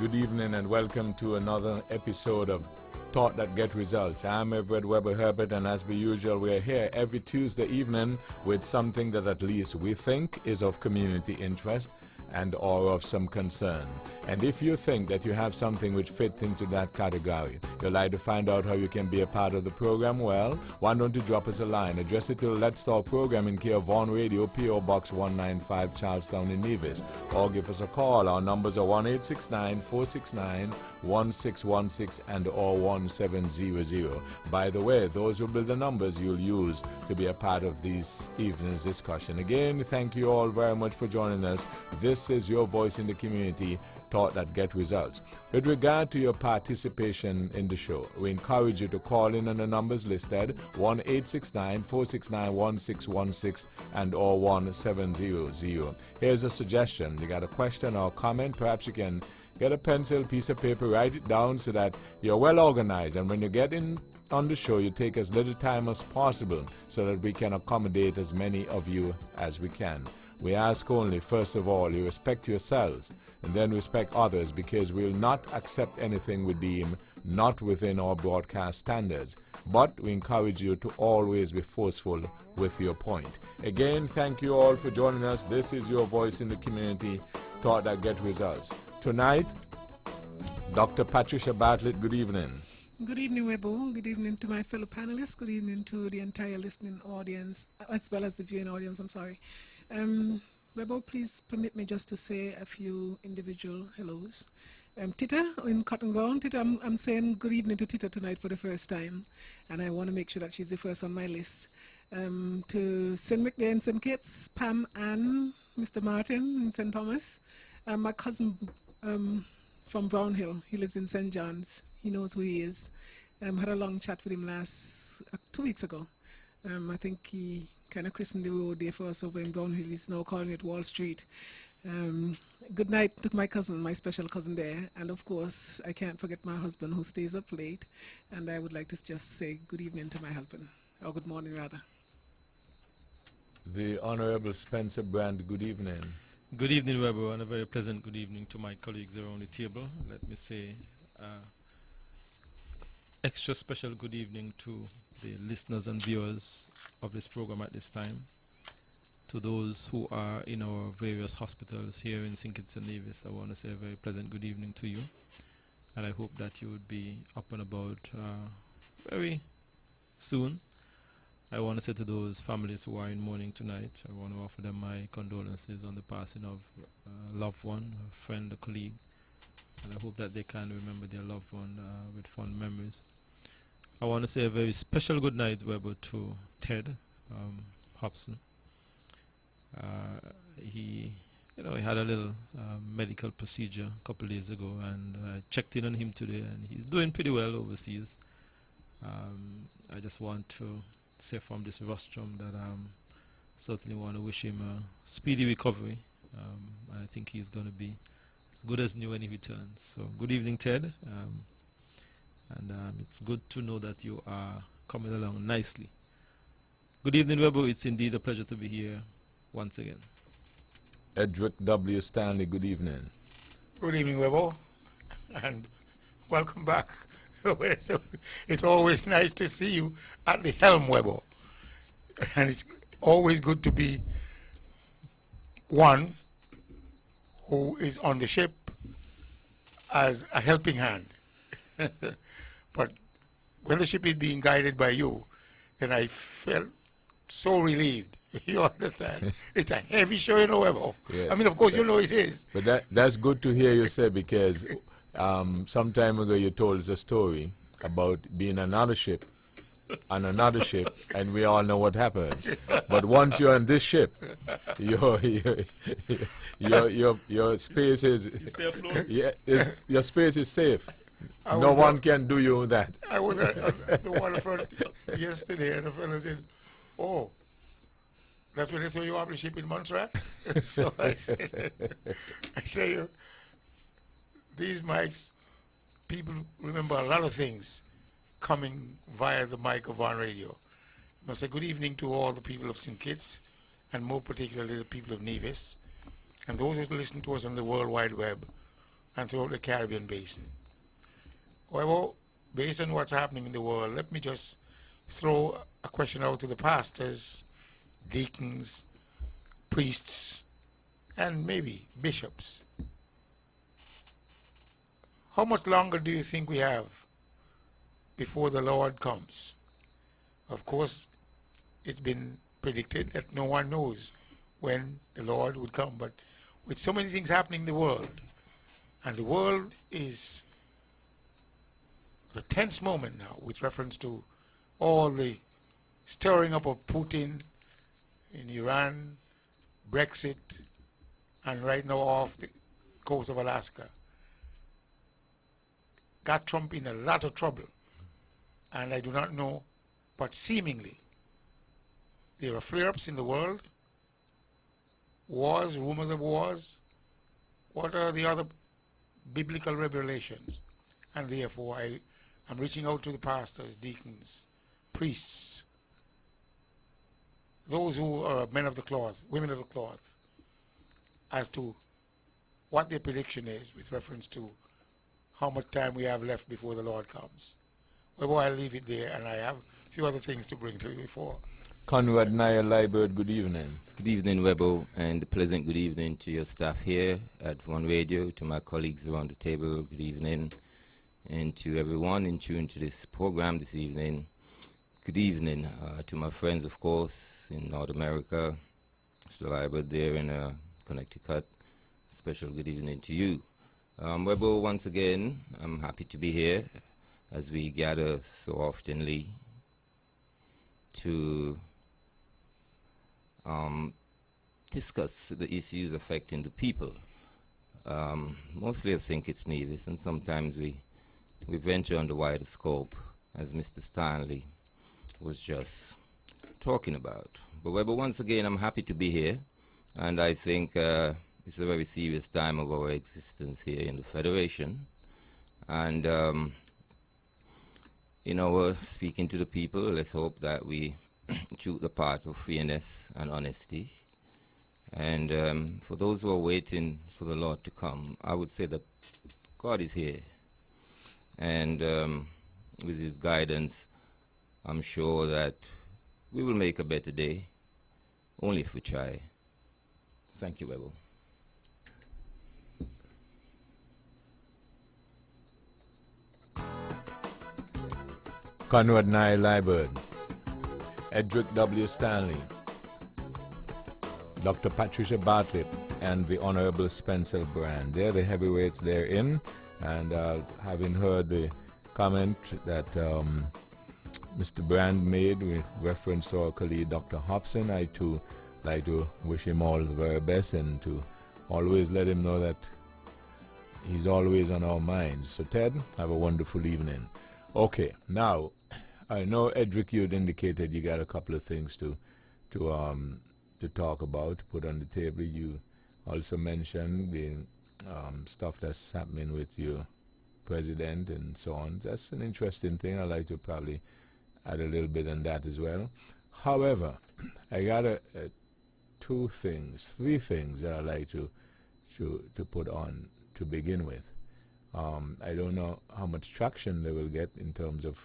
good evening, and welcome to another episode of Thought That Get Results. I'm Everett Weber Herbert, and as per usual, we're here every Tuesday evening with something that at least we think is of community interest and or of some concern. And if you think that you have something which fits into that category, you'd like to find out how you can be a part of the program, well, why don't you drop us a line? Address it to Let's Talk program in care of Vaughan Radio, P.O. Box 195, Charlestown in Nevis. Or give us a call. Our numbers are 1-869-469-1616 and or 1700. By the way, those will be the numbers you'll use to be a part of this evening's discussion. Again, thank you all very much for joining us. This is your voice in the community, Thought That Get Results. With regard to your participation in the show, we encourage you to call in on the numbers listed, 1-869-469-1616 and or 1700. Here's a suggestion. You got a question or comment, perhaps you can get a pencil, piece of paper, write it down so that you're well organized, and when you get in on the show, you take as little time as possible so that we can accommodate as many of you as we can. We ask only, first of all, you respect yourselves and then respect others, because we will not accept anything we deem not within our broadcast standards. But we encourage you to always be forceful with your point. Again, thank you all for joining us. This is your voice in the community, Thought That Get Results. Tonight, Dr. Patricia Bartlett, good evening. Good evening, Webo. Good evening to my fellow panelists. Good evening to the entire listening audience, as well as the viewing audience, I'm sorry. Webo, please permit me just to say a few individual hellos. Tita in Cotton Ground. Tita, I'm saying good evening to Tita tonight for the first time, and I want to make sure that she's the first on my list. To St. McDay and St. Kitts, Pam and Mr. Martin in St. Thomas. My cousin from Brownhill, he lives in St. John's. He knows who he is. Had a long chat with him 2 weeks ago. I think he kind of christened the road there for us over in Brownhill. He's now calling it Wall Street. Good night to my cousin, my special cousin there. And of course, I can't forget my husband who stays up late. And I would like to just say good evening to my husband, or good morning rather. The Honorable Spencer Brand, good evening. Good evening, Weber, and a very pleasant good evening to my colleagues around the table. Let me say extra special good evening to the listeners and viewers of this program at this time. To those who are in our various hospitals here in St. Kitts and Nevis, I want to say a very pleasant good evening to you. And I hope that you would be up and about very soon. I want to say to those families who are in mourning tonight, I want to offer them my condolences on the passing of a loved one, a friend, a colleague. And I hope that they can remember their loved one with fond memories. I want to say a very special good night, Weber, to Ted Hobson. He had a little medical procedure a couple of days ago, and I checked in on him today, and he's doing pretty well overseas. I just want to say from this rostrum that I certainly want to wish him a speedy recovery. I think he's going to be as good as new when he returns. So good evening, Ted. And it's good to know that you are coming along nicely. Good evening, Weber. It's indeed a pleasure to be here once again. Edric W. Stanley, good evening. Good evening, Weber, and welcome back. It's always nice to see you at the helm, Weber. And it's always good to be one who is on the ship as a helping hand. But when the ship is being guided by you, then I felt so relieved. You understand? It's a heavy show, Weber. Yeah. I mean, of course, you know it is. But that's good to hear you say, because some time ago you told us a story about being on another ship, and we all know what happened. But once you're on this ship, your space is your space is safe. No one can do you that. I was at the waterfront yesterday, and the fellow said, "Oh, that's when they throw you off the ship in Montserrat." So I said, "I tell you, these mics, people remember a lot of things coming via the mic of Vaughan Radio." I must say good evening to all the people of St. Kitts, and more particularly the people of Nevis, and those who listen to us on the World Wide Web. and throughout the Caribbean basin. However, based on what's happening in the world, let me just throw a question out to the pastors, deacons, priests, and maybe bishops. How much longer do you think we have before the Lord comes? Of course, it's been predicted that no one knows when the Lord would come, but with so many things happening in the world, and the world is at a tense moment now with reference to all the stirring up of Putin in Iran, Brexit, and right now off the coast of Alaska. Got Trump in a lot of trouble, and I do not know, but seemingly there are flare-ups in the world, wars, rumors of wars. What are the other biblical revelations? And therefore I'm reaching out to the pastors, deacons, priests, those who are men of the cloth, women of the cloth, as to what their prediction is with reference to how much time we have left before the Lord comes. Well, I'll leave it there, and I have a few other things to bring to you before. Conrad Naya Liebert, good evening. Good evening, Webo, and a pleasant good evening to your staff here at One Radio, to my colleagues around the table, good evening, and to everyone in tune to this program this evening. Good evening to my friends, of course, in North America, Mr. Liebert there in Connecticut. Special good evening to you. Webo, once again, I'm happy to be here as we gather so oftenly to discuss the issues affecting the people. Mostly I think it's Nevis, and sometimes we venture on the wider scope, as Mr. Stanley was just talking about. But once again, I'm happy to be here, and I think it's a very serious time of our existence here in the Federation. And, speaking to the people, let's hope that we choose the path of fairness and honesty. And for those who are waiting for the Lord to come, I would say that God is here. And with His guidance, I'm sure that we will make a better day, only if we try. Thank you, Webo. Conrad Nye Liebert, Edric W. Stanley, Dr. Patricia Bartlett, and the Honorable Spencer Brand. They're the heavyweights therein. And having heard the comment that Mr. Brand made with reference to our colleague Dr. Hobson, I too like to wish him all the very best and to always let him know that he's always on our minds. So Ted, have a wonderful evening. Okay, now I know Edric, you'd indicated you got a couple of things to talk about, to put on the table. You also mentioned the stuff that's happening with your president and so on. That's an interesting thing. I'd like to probably add a little bit on that as well. However, I got three things that I'd like to put on to begin with. I don't know how much traction they will get in terms of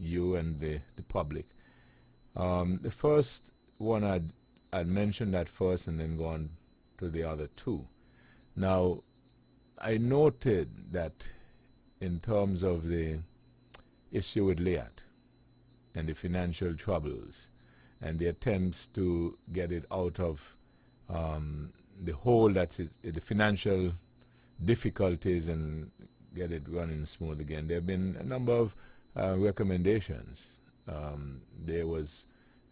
you and the public. The first one I'd mention that first and then go on to the other two. Now, I noted that in terms of the issue with Liat and the financial troubles and the attempts to get it out of the hole that's the financial difficulties and get it running smooth again. There have been a number of recommendations. There's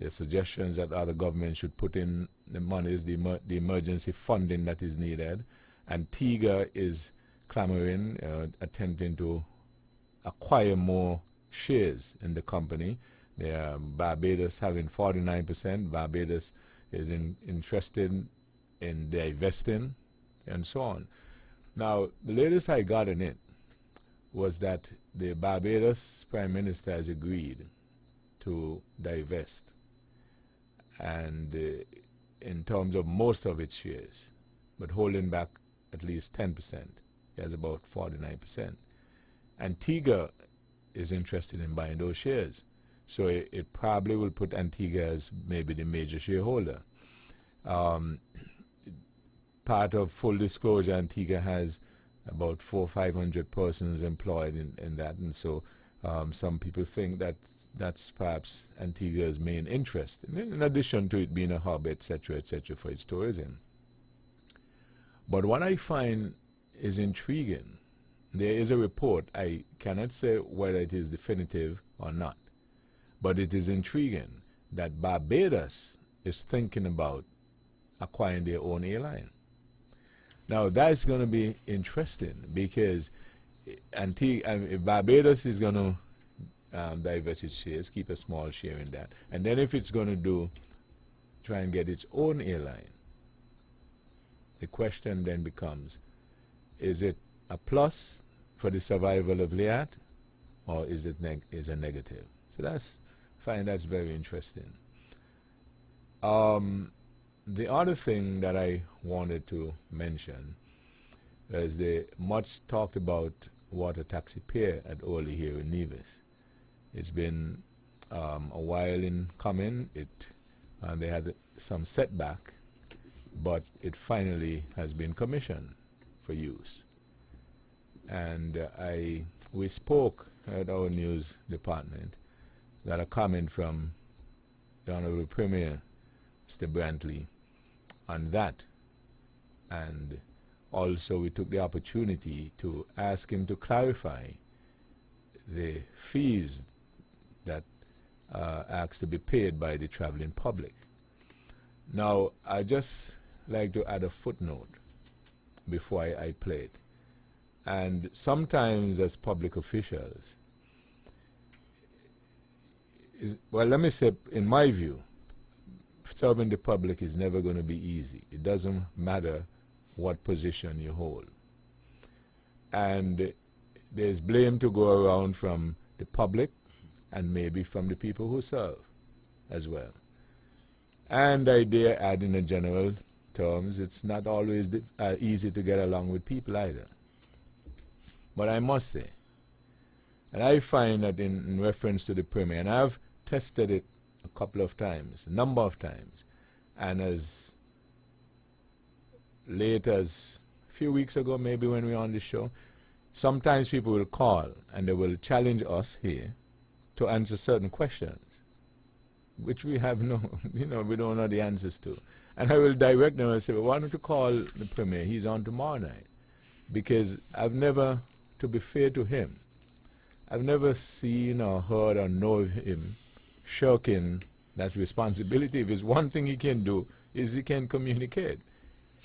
suggestions that other governments should put in the monies, the emergency funding that is needed, and TIGA is clamoring, attempting to acquire more shares in the company. Barbados having 49%. Barbados is interested in divesting, and so on. Now, the latest I got in it was that the Barbados Prime Minister has agreed to divest, and in terms of most of its shares, but holding back at least 10%. He has about 49%. Antigua is interested in buying those shares. So it probably will put Antigua as maybe the major shareholder. Part of full disclosure, Antigua has about 400 or 500 persons employed in that, and so some people think that that's perhaps Antigua's main interest, in addition to it being a hub, etc., for its tourism. But what I find is intriguing, there is a report, I cannot say whether it is definitive or not, but it is intriguing that Barbados is thinking about acquiring their own airline. Now that's going to be interesting because Barbados is going to divest its shares, keep a small share in that, and then if it's going to try and get its own airline, the question then becomes, is it a plus for the survival of Liat, or is it is a negative? So I find that's very interesting. The other thing that I wanted to mention is the much talked about water taxi pier at Orly here in Nevis. It's been a while in coming. They had some setback, but it finally has been commissioned for use. And we spoke at our news department, got a comment from the Honorable Premier, Mr. Brantley, on that. And also we took the opportunity to ask him to clarify the fees that asked to be paid by the traveling public. Now, I just like to add a footnote before I play it. And sometimes as public officials, well, let me say, in my view, serving the public is never going to be easy. It doesn't matter what position you hold. And there's blame to go around from the public and maybe from the people who serve as well. And I dare add, in a general terms, it's not always easy to get along with people either. But I must say, and I find that in reference to the Premier, and I've tested it a couple of times, a number of times, and as late as a few weeks ago, maybe when we were on the show, sometimes people will call and they will challenge us here to answer certain questions, which we have no, we don't know the answers to. And I will direct them and say, well, why don't you call the Premier? He's on tomorrow night. Because I've never, to be fair to him, I've never seen or heard or know of him shirking that responsibility. If there's one thing he can do, is he can communicate.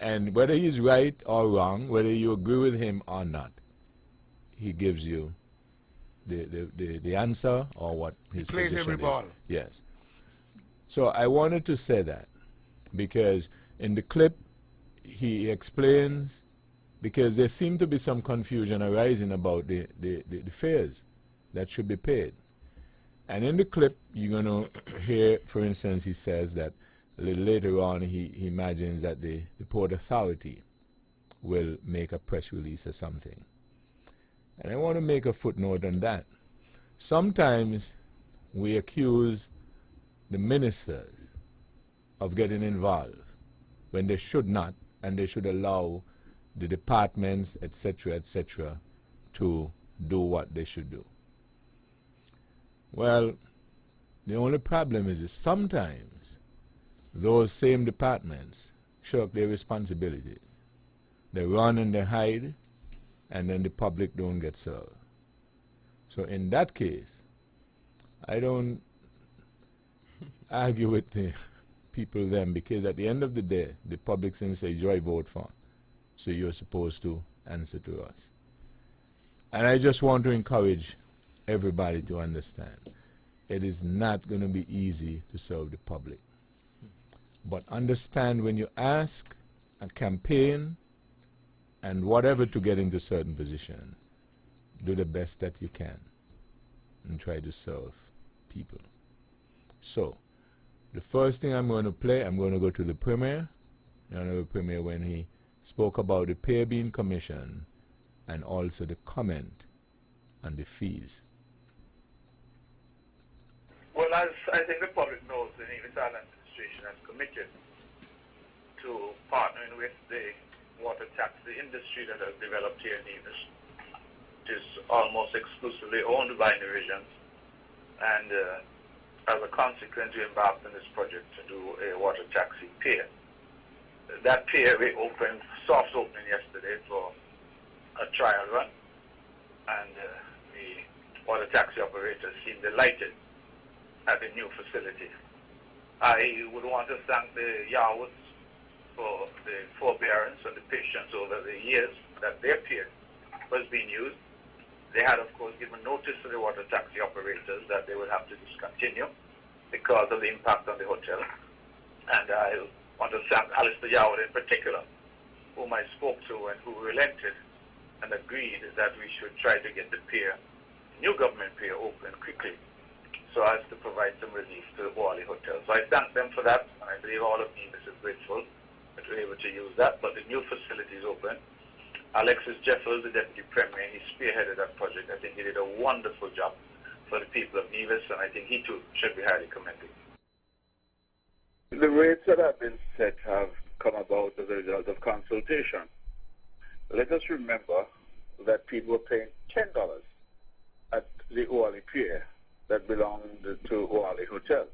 And whether he's right or wrong, whether you agree with him or not, he gives you the answer or what his He plays position every is. ball. Yes. So I wanted to say that because in the clip he explains, because there seemed to be some confusion arising about the fares that should be paid. And in the clip, you're going to hear, for instance, he says that a little later on he imagines that the Port Authority will make a press release or something. And I want to make a footnote on that. Sometimes we accuse the ministers of getting involved when they should not, and they should allow the departments, etc., to do what they should do. Well, the only problem is sometimes those same departments shirk their responsibilities. They run and they hide, and then the public don't get served. So in that case, I don't argue with the people then, because at the end of the day, the public says, you I vote for, so you're supposed to answer to us. And I just want to encourage everybody to understand, it is not going to be easy to serve the public. But understand, when you ask a campaign and whatever to get into certain position, do the best that you can and try to serve people. So, the first thing I'm going to play, I'm going to go to the Premier, the Honorable Premier, when he spoke about the pay being commissioned and also the comment on the fees? Well, as I think the public knows, the Nevis Island Administration has committed to partnering with the water taxi industry that has developed here in Nevis. It is almost exclusively owned by Nevisians, and as a consequence, we embarked on this project to do a water taxi pier. That pier we opened, soft opening yesterday for a trial run, and the water taxi operators seem delighted at the new facility. I would want to thank the Yarwoods for the forbearance and the patience over the years that their pier was being used. They had, of course, given notice to the water taxi operators that they would have to discontinue because of the impact on the hotel. And I want to thank Alistair Yarwood in particular, whom I spoke to and who relented and agreed that we should try to get the pier, new government pier, open quickly so as to provide some relief to the Boali Hotel. So I thank them for that, and I believe all of Nevis is grateful that we're able to use that. But the new facility is open. Alexis Jeffels, the Deputy Premier, he spearheaded that project. I think he did a wonderful job for the people of Nevis, and I think he too should be highly commended. The rates that have been set have come about as a result of consultation. Let us remember that people were paying $10 at the Oali Pier that belonged to Oali Hotel.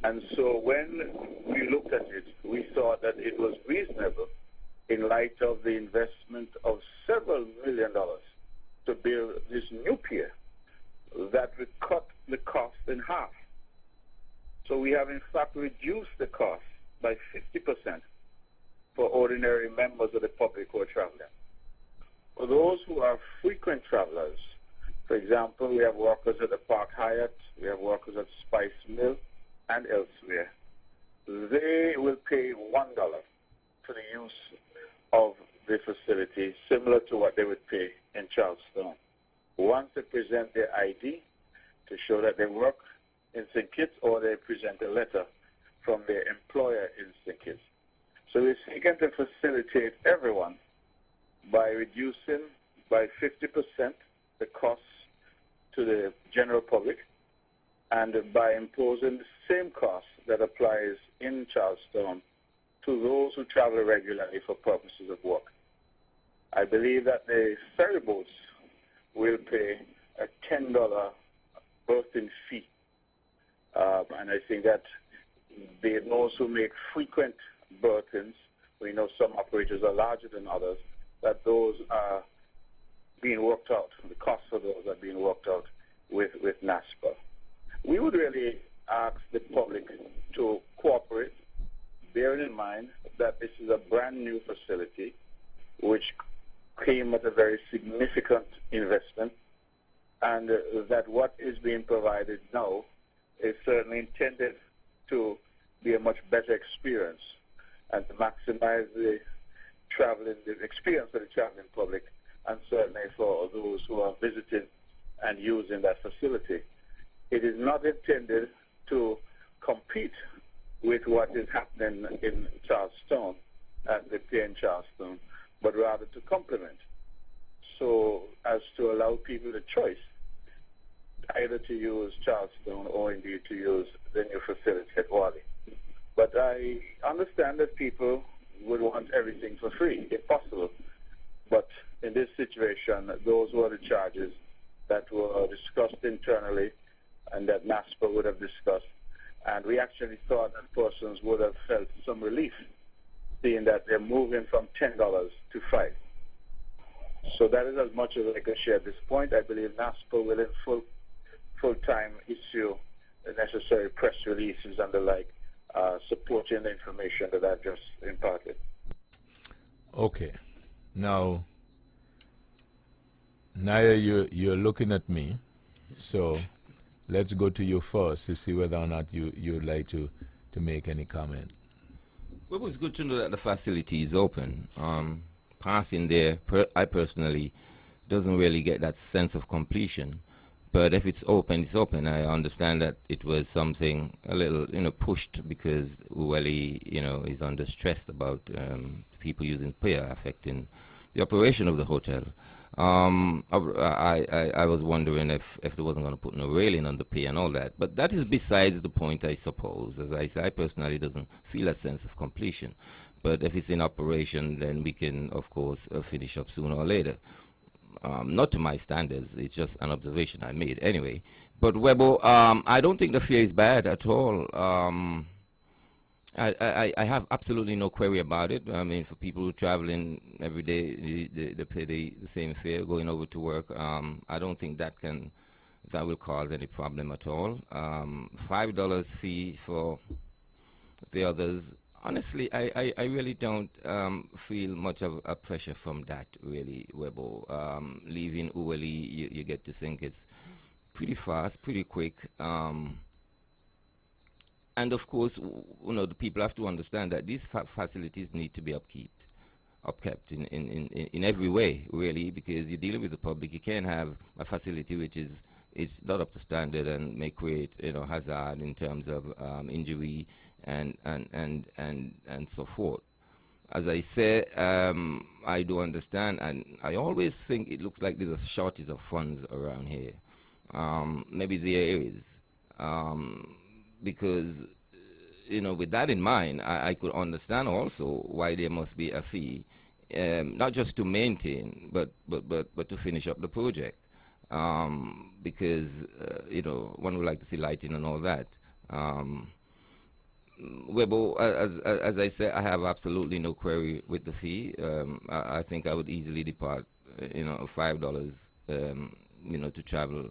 And so when we looked at it, we thought that it was reasonable in light of the investment of several $1 million to build this new pier that would cut the cost in half. So we have in fact reduced the cost by 50% for ordinary members of the public who are traveling. For those who are frequent travelers, for example, we have workers at the Park Hyatt, we have workers at Spice Mill and elsewhere. They will pay $1 for the use of the facility, similar to what they would pay in Charlestown. Once they present their ID to show that they work in St. Kitts, or they present a letter from their employer in St. Kitts. So we're seeking to facilitate everyone by reducing by 50% the costs to the general public, and by imposing the same cost that applies in Charlestown to those who travel regularly for purposes of work. I believe that the ferry boats will pay a $10 berthing fee. And I think that those who make frequent berthings, we know some operators are larger than others, that those are being worked out, the costs of those are being worked out with NASPA. We would really ask the public to cooperate, bearing in mind that this is a brand new facility which came at a very significant investment, and that what is being provided now is certainly intended to be a much better experience and to maximize the experience of the traveling public, and certainly for those who are visiting and using that facility. It is not intended to compete with what is happening in Charlestown, at the pier in Charlestown, but rather to complement, so as to allow people the choice either to use Charlestown or indeed to use the new facility at Wally. But I understand that people would want everything for free, if possible. But in this situation, those were the charges that were discussed internally and that NASPA would have discussed. And we actually thought that persons would have felt some relief, seeing that they're moving from $10 to $5. So that is as much as I can share at this point. I believe NASPA will in full-time issue the necessary press releases and the like, supporting the information that I've just imparted. Okay. Now, Naya, you're looking at me, so let's go to you first to see whether or not you'd like to make any comment. Well, it's good to know that the facility is open. Passing there, I personally doesn't really get that sense of completion. But if it's open, it's open. I understand that it was something a little, pushed because Uweli, is under stress about people using pier affecting the operation of the hotel. I was wondering if they wasn't going to put no railing on the P and all that, but that is besides the point, I suppose. As I say, I personally doesn't feel a sense of completion, but if it's in operation, then we can, of course, finish up sooner or later. Not to my standards, it's just an observation I made anyway. But Webo, I don't think the fare is bad at all. I have absolutely no query about it. I mean, for people who travel in every day, they pay the same fare going over to work. I don't think that will cause any problem at all. $5 fee for the others. Honestly, I really don't feel much of a pressure from that, really, Webo. Leaving Uweli, you get to think it's pretty fast, pretty quick. And of course, the people have to understand that these facilities need to be upkept in every way, really, because you're dealing with the public. You can't have a facility which is not up to standard and may create hazard in terms of injury and so forth. As I say, I do understand, and I always think it looks like there's a shortage of funds around here. Maybe there is. Because, with that in mind, I could understand also why there must be a fee, not just to maintain, but to finish up the project. Because, one would like to see lighting and all that. Webo, as I said, I have absolutely no query with the fee. I think I would easily depart, $5, to travel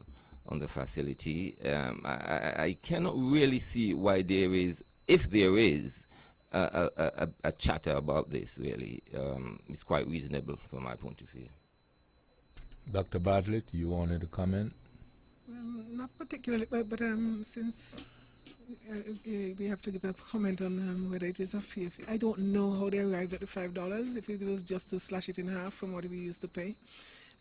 on the facility. I cannot really see why there is, if there is, a chatter about this, really. It's quite reasonable from my point of view. Dr. Bartlett, you wanted to comment? Not particularly, but since we have to give a comment on whether it is a fee. I don't know how they arrived at the $5, if it was just to slash it in half from what we used to pay.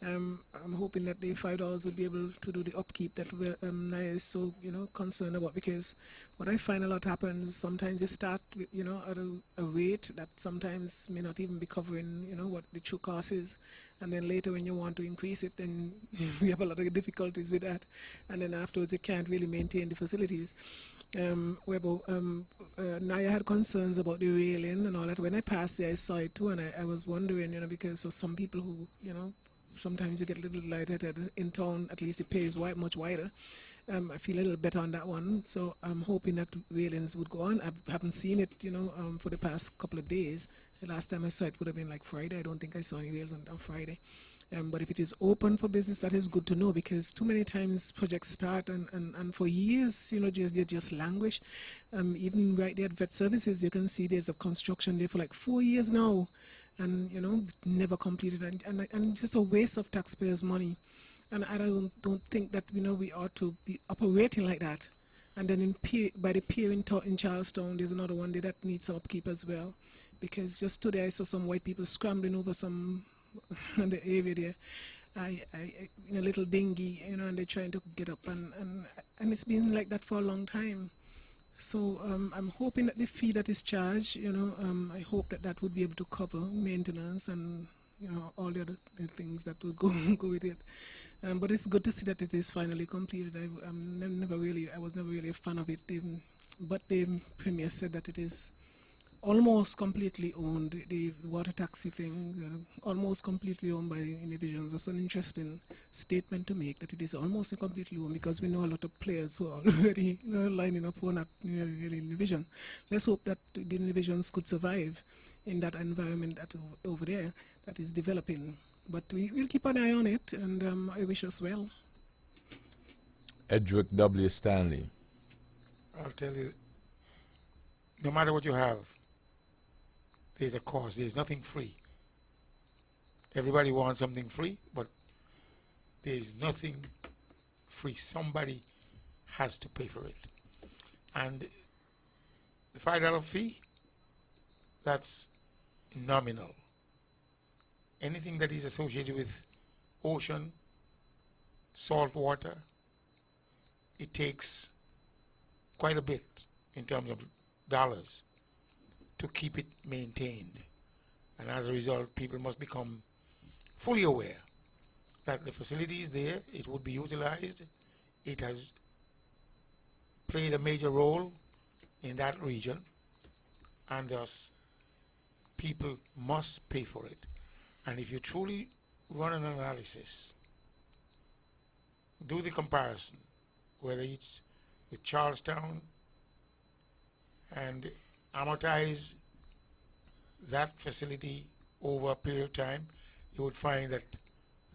I'm hoping that the $5 would be able to do the upkeep that Naya is so concerned about, because what I find a lot happens, sometimes you start with at a rate that sometimes may not even be covering what the true cost is, and then later when you want to increase it, then we have a lot of difficulties with that, and then afterwards you can't really maintain the facilities. Naya had concerns about the railing and all that. When I passed there, I saw it too, and I was wondering, because for some people who sometimes you get a little lightheaded in town, at least it pays much wider. I feel a little better on that one, so I'm hoping that railings would go on. I haven't seen it, for the past couple of days. The last time I saw it would have been like Friday. I don't think I saw any rails on Friday. But if it is open for business, that is good to know, because too many times projects start and for years, they just languish. Even right there at Vet Services, you can see there's a construction there for like 4 years now, and never completed, and just a waste of taxpayers' money. And I don't think that we ought to be operating like that. And then by the pier in Charlestown, there's another one there that needs upkeep as well, because just today I saw some white people scrambling over some in the area there, in a little dinghy, and they're trying to get up, and it's been like that for a long time. So I'm hoping that the fee that is charged, I hope that would be able to cover maintenance and all the other things that will go with it. But it's good to see that it is finally completed. I was never really a fan of it, but the Premier said that it is almost completely owned. The water taxi thing, almost completely owned by Univision. That's an interesting statement to make, that it is almost completely owned, because we know a lot of players who are already lining up for that Univision. Let's hope that the Univisions could survive in that environment over there that is developing. But we'll keep an eye on it, and I wish us well. Edric W. Stanley. I'll tell you, no matter what you have, there's a cost. There's nothing free. Everybody wants something free, but there's nothing free. Somebody has to pay for it. And the $5 fee, that's nominal. Anything that is associated with ocean, salt water, it takes quite a bit in terms of dollars to keep it maintained. And as a result, people must become fully aware that the facility is there, it would be utilized, it has played a major role in that region, and thus people must pay for it. And if you truly run an analysis, do the comparison, whether it's with Charlestown, and amortize that facility over a period of time, you would find that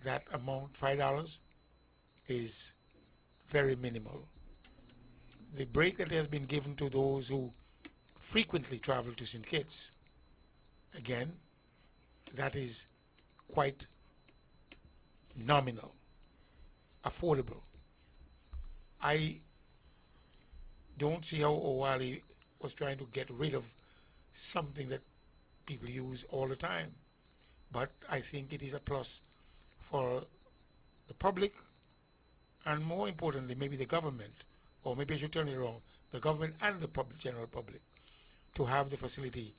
that amount, $5, is very minimal. The break that has been given to those who frequently travel to St. Kitts, again, that is quite nominal, affordable. I don't see how Owali was trying to get rid of something that people use all the time. But I think it is a plus for the public, and more importantly, maybe the government, or maybe I should turn it around, the government and the public, general public, to have the facility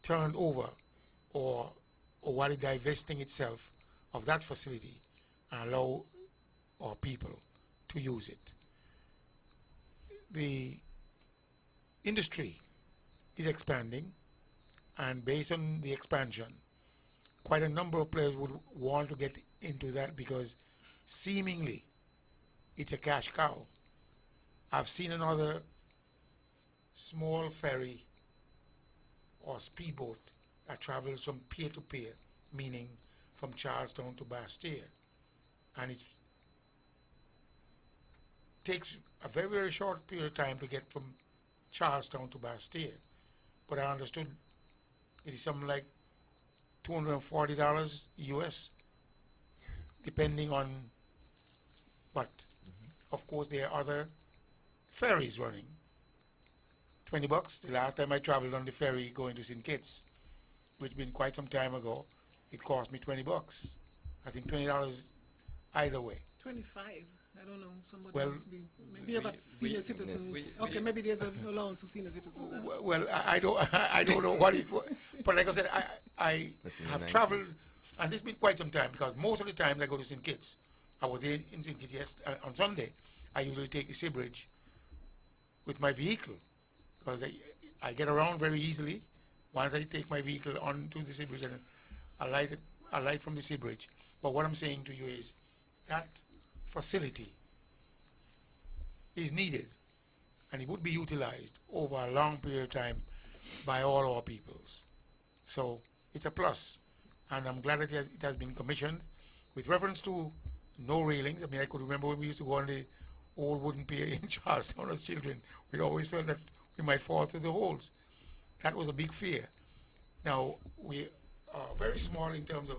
turned over, or while it divesting itself of that facility and allow our people to use it. The industry is expanding, and based on the expansion, quite a number of players would want to get into that because seemingly it's a cash cow. I've seen another small ferry or speedboat that travels from pier to pier, meaning from Charlestown to Bastille, and it takes a very, very short period of time to get from Charlestown to Bastille. But I understood it is something like $240 US, depending on what. Of course, there are other ferries running. $20. The last time I traveled on the ferry going to St. Kitts, which been quite some time ago, it cost me $20. I think $20 either way. 25. I don't know. Somebody Well, must be. Maybe about senior citizens. Okay, maybe there's an allowance for senior citizens. Well, I don't know what it was, but like I said, I That's in the have 90s. traveled, and it's been quite some time because most of the time I go to St. Kitts. I was in St. Kitts on Sunday. I usually take the Sea Bridge with my vehicle because I get around very easily once I take my vehicle onto the Sea Bridge and I light from the Sea Bridge. But what I'm saying to you is that facility is needed, and it would be utilized over a long period of time by all our peoples. So it's a plus, and I'm glad that it has been commissioned. With reference to no railings, I mean, I could remember when we used to go on the old wooden pier in Charlestown as children, we always felt that we might fall through the holes. That was a big fear. Now, we are very small in terms of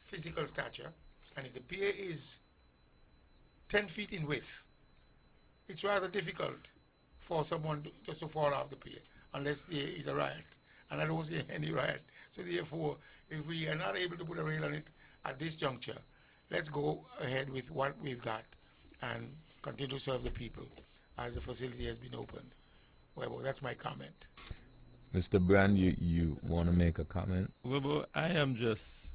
physical stature, and if the pier is 10 feet in width, it's rather difficult for someone just to fall off the pier unless there is a riot, and I don't see any riot. So therefore, if we are not able to put a rail on it at this juncture, let's go ahead with what we've got and continue to serve the people as the facility has been opened. Well, that's my comment. Mr. Brand, you want to make a comment? Well, I am just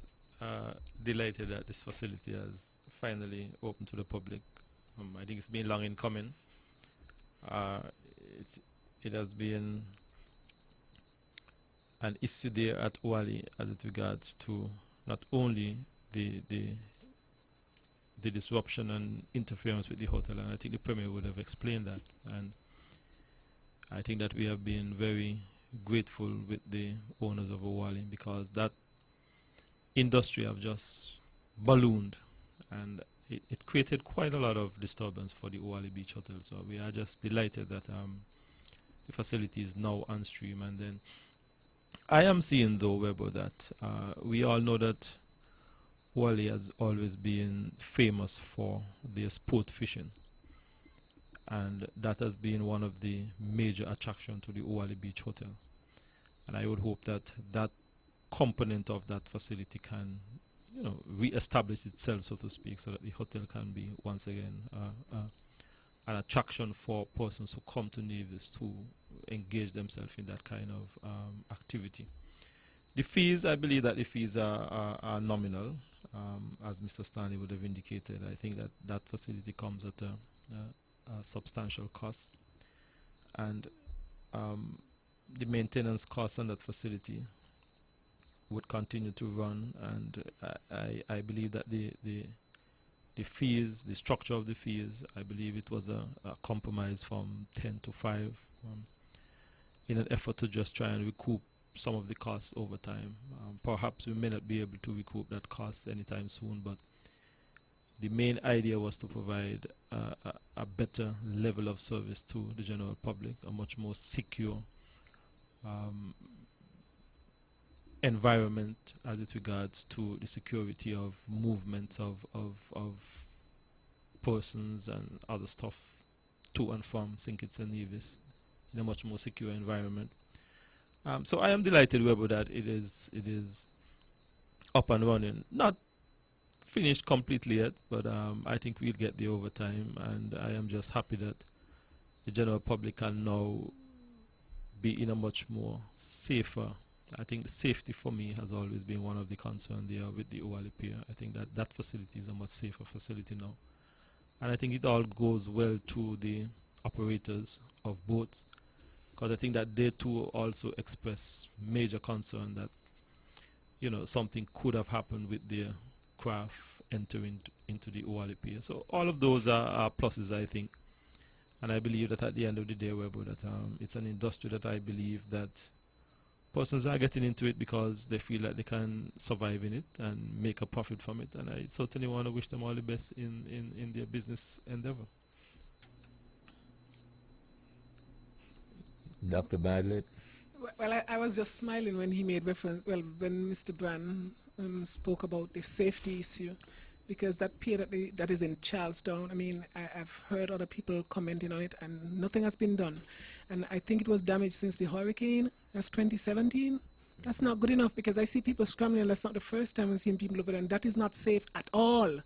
delighted that this facility has finally opened to the public. I think it's been long in coming. It has been an issue there at Owali as it regards to not only the disruption and interference with the hotel, and I think the Premier would have explained that. And I think that we have been very grateful with the owners of Owali because that industry have just ballooned, and it created quite a lot of disturbance for the Owali Beach Hotel. So we are just delighted that the facility is now on stream. And then I am seeing, though, Weber, that we all know that Owali has always been famous for their sport fishing, and that has been one of the major attractions to the Owali Beach Hotel. And I would hope that that component of that facility can, re-establish itself, so to speak, so that the hotel can be once again an attraction for persons who come to Nevis to engage themselves in that kind of activity. The fees, I believe that the fees are nominal, as Mr. Stanley would have indicated. I think that that facility comes at a substantial cost, and the maintenance costs on that facility would continue to run, and I believe that the fees, the structure of the fees, I believe it was a compromise from 10 to 5 in an effort to just try and recoup some of the costs over time. Perhaps we may not be able to recoup that cost anytime soon, but the main idea was to provide a better level of service to the general public, a much more secure environment as it regards to the security of movements of persons and other stuff to and from St. Kitts and Nevis in a much more secure environment. So I am delighted, Webo, that it is up and running. Not finished completely yet, but I think we'll get the overtime, and I am just happy that the general public can now be in a much more safer. I think the safety for me has always been one of the concerns there with the Oali Pier. I think that that facility is a much safer facility now. And I think it all goes well to the operators of boats, because I think that they too also express major concern that, you know, something could have happened with their craft entering into the Oali Pier. So all of those are pluses, I think. And I believe that at the end of the day, Webo, that it's an industry that I believe that persons are getting into it because they feel that they can survive in it and make a profit from it. And I certainly want to wish them all the best in their business endeavor. Dr. Badlett? Well, I was just smiling when he made reference, well, when Mr. Brand spoke about the safety issue, because that pier that is in Charlestown, I mean, I've heard other people commenting on it, and nothing has been done. And I think it was damaged since the hurricane. That's 2017. That's not good enough, because I see people scrambling, and that's not the first time I've seen people over there, and that is not safe at all.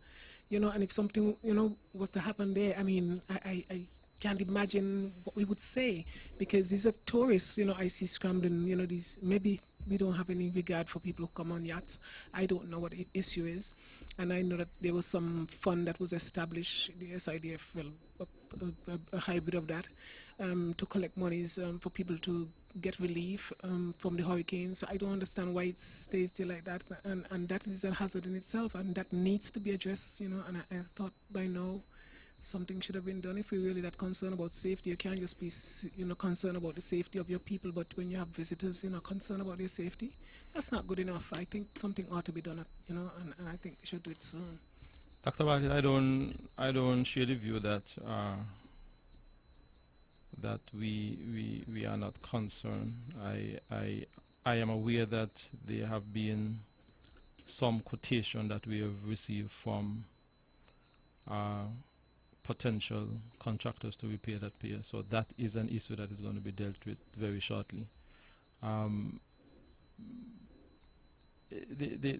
You know, and if something, you know, was to happen there, I mean, I can't imagine what we would say, because these are tourists, you know, I see scrambling, you know, these, maybe we don't have any regard for people who come on yachts. I don't know what the issue is. And I know that there was some fund that was established, the SIDF, well, a hybrid of that, to collect monies for people to get relief from the hurricanes. So I don't understand why it stays still like that. And that is a hazard in itself, and that needs to be addressed, you know, and I thought by now something should have been done. If you're really that concerned about safety, you can't just be, you know, concerned about the safety of your people, but when you have visitors, you know, concerned about their safety, that's not good enough. I think something ought to be done, you know, and I think they should do it soon. Dr. Bartlett, I don't share the view that that we are not concerned. I am aware that there have been some quotation that we have received from potential contractors to repair that pier. So that is an issue that is going to be dealt with very shortly.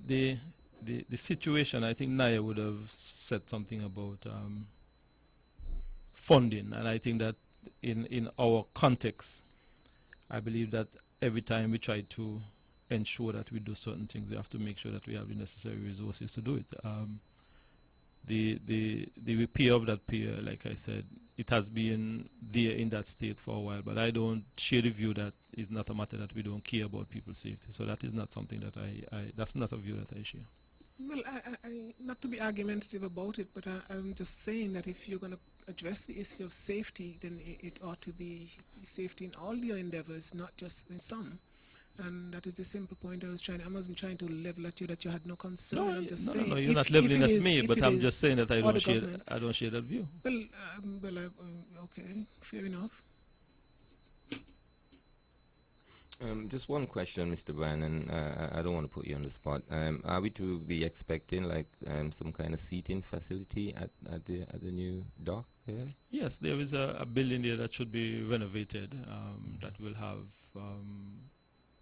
The situation, I think Naya would have said something about funding, and I think that in our context, I believe that every time we try to ensure that we do certain things, we have to make sure that we have the necessary resources to do it. The repair of that pier, like I said, it has been there in that state for a while, but I don't share the view that it's not a matter that we don't care about people's safety. So that is not something that that's not a view that I share. Well, I not to be argumentative about it, but I'm just saying that if you're going to address the issue of safety, then it ought to be safety in all your endeavors, not just in some. And that is the simple point I wasn't trying to level at you that you had no concern. No, I'm just saying. no, you're not leveling at me, but I'm just saying that I don't share that view. Well, okay, fair enough. Just one question, Mr. Brannon. I don't want to put you on the spot. Are we to be expecting like some kind of seating facility at the new dock there? Yes, there is a building there that should be renovated. That will have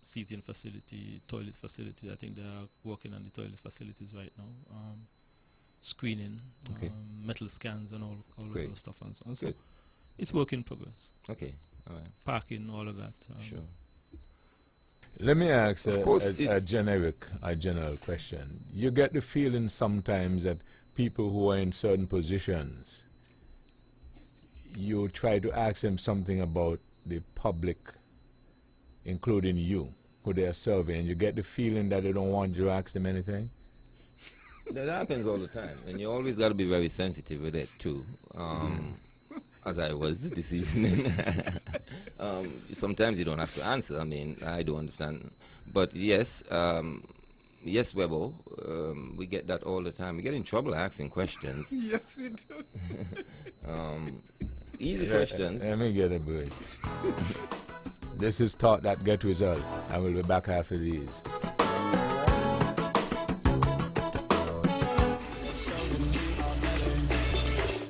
seating facility, toilet facility. I think they are working on the toilet facilities right now. Screening, okay. Metal scans, and all of those stuff. And so Good. It's work in progress. Okay, all right. Parking, all of that. Sure. Let me ask Of course, a general question. You get the feeling sometimes that people who are in certain positions, you try to ask them something about the public, including you, who they are serving, and you get the feeling that they don't want you to ask them anything? That happens all the time, and you always got to be very sensitive with it too. As I was this evening. Sometimes you don't have to answer. I mean, I do understand, but yes, yes, Webo, we get that all the time. We get in trouble asking questions. Yes, we do. Easy questions. Let me get a break. This is Thought That Get Result. I will be back after these.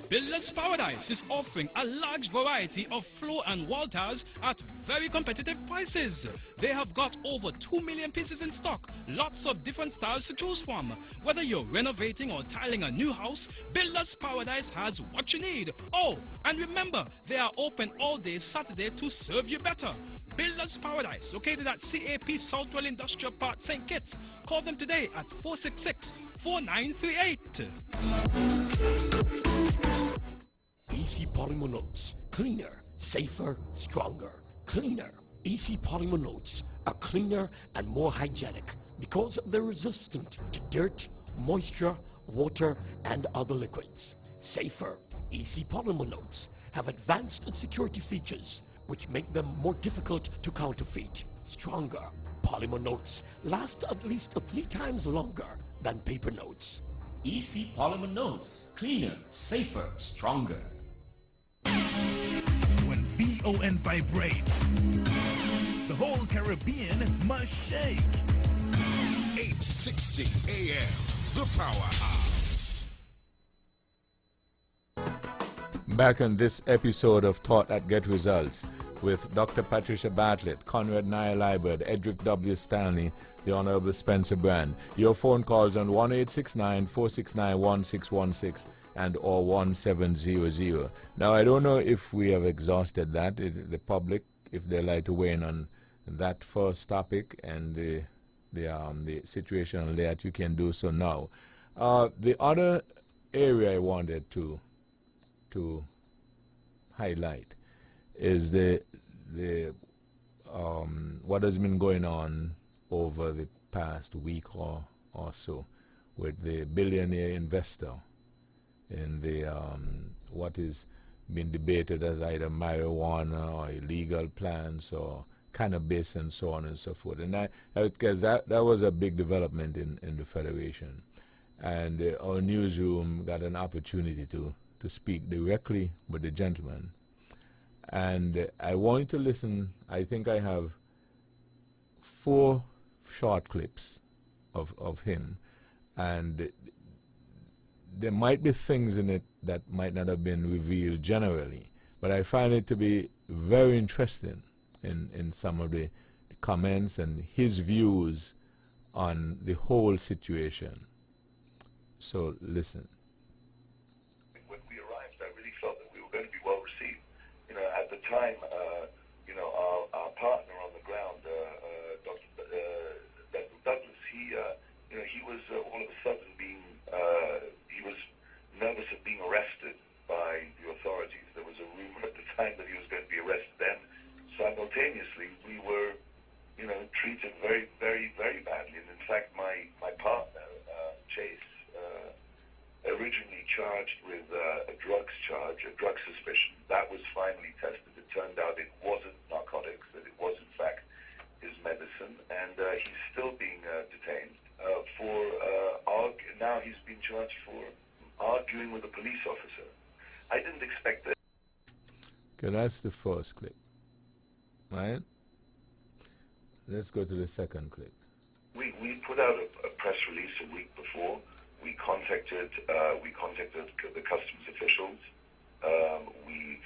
Builders Paradise is offering a large variety of floor and wall tiles at very competitive prices. They have got over 2 million pieces in stock, lots of different styles to choose from. Whether you're renovating or tiling a new house, Builders Paradise has what you need. Oh, and remember, they are open all day Saturday to serve you better. Builders Paradise, located at CAP Southwell Industrial Park, St. Kitts. Call them today at 466-4938. Easy Polymer Notes. Cleaner, safer, stronger. Cleaner. Easy Polymer Notes are cleaner and more hygienic because they're resistant to dirt, moisture, water, and other liquids. Safer. Easy Polymer Notes have advanced security features which make them more difficult to counterfeit. Stronger. Polymer Notes last at least 3 times longer than paper notes. Easy Polymer Notes. Cleaner, safer, stronger. When VON vibrates, the whole Caribbean must shake. 860 AM, the Powerhouse. Back on this episode of Thought That Get Results with Dr. Patricia Bartlett, Conrad Nye Liebert, Edric W. Stanley, the Honorable Spencer Brand. Your phone calls on 1-869-469-1616 and or 1700. Now, I don't know if we have exhausted that. The public, if they like to weigh in on that first topic and the situation that, you can do so now. The other area I wanted to highlight is the what has been going on over the past week or so with the billionaire investor in the what is being debated as either marijuana or illegal plants or cannabis and so on and so forth. And because that was a big development in the Federation. And our newsroom got an opportunity to speak directly with the gentleman. And I want to listen. I think I have 4 short clips of him. And there might be things in it that might not have been revealed generally, but I find it to be very interesting in some of the comments and his views on the whole situation. So listen. When we arrived, I really felt that we were going to be well received. You know, at the time, our partner on the ground, Dr. Douglas, he was all of a sudden he was nervous of being arrested by the authorities. There was a rumor at the time that he was going to be arrested. Then, simultaneously, we were, treated very, very, very badly. And in fact, my partner, Chase, originally charged with a drugs charge, a drug suspicion. That was finally tested. It turned out it wasn't narcotics, that it was in fact his medicine, and he's still being detained now he's been charged for arguing with a police officer. I didn't expect that. Okay, that's the first clip, right? Let's go to the second clip. We put out a press release a week before. We contacted the customs officials. We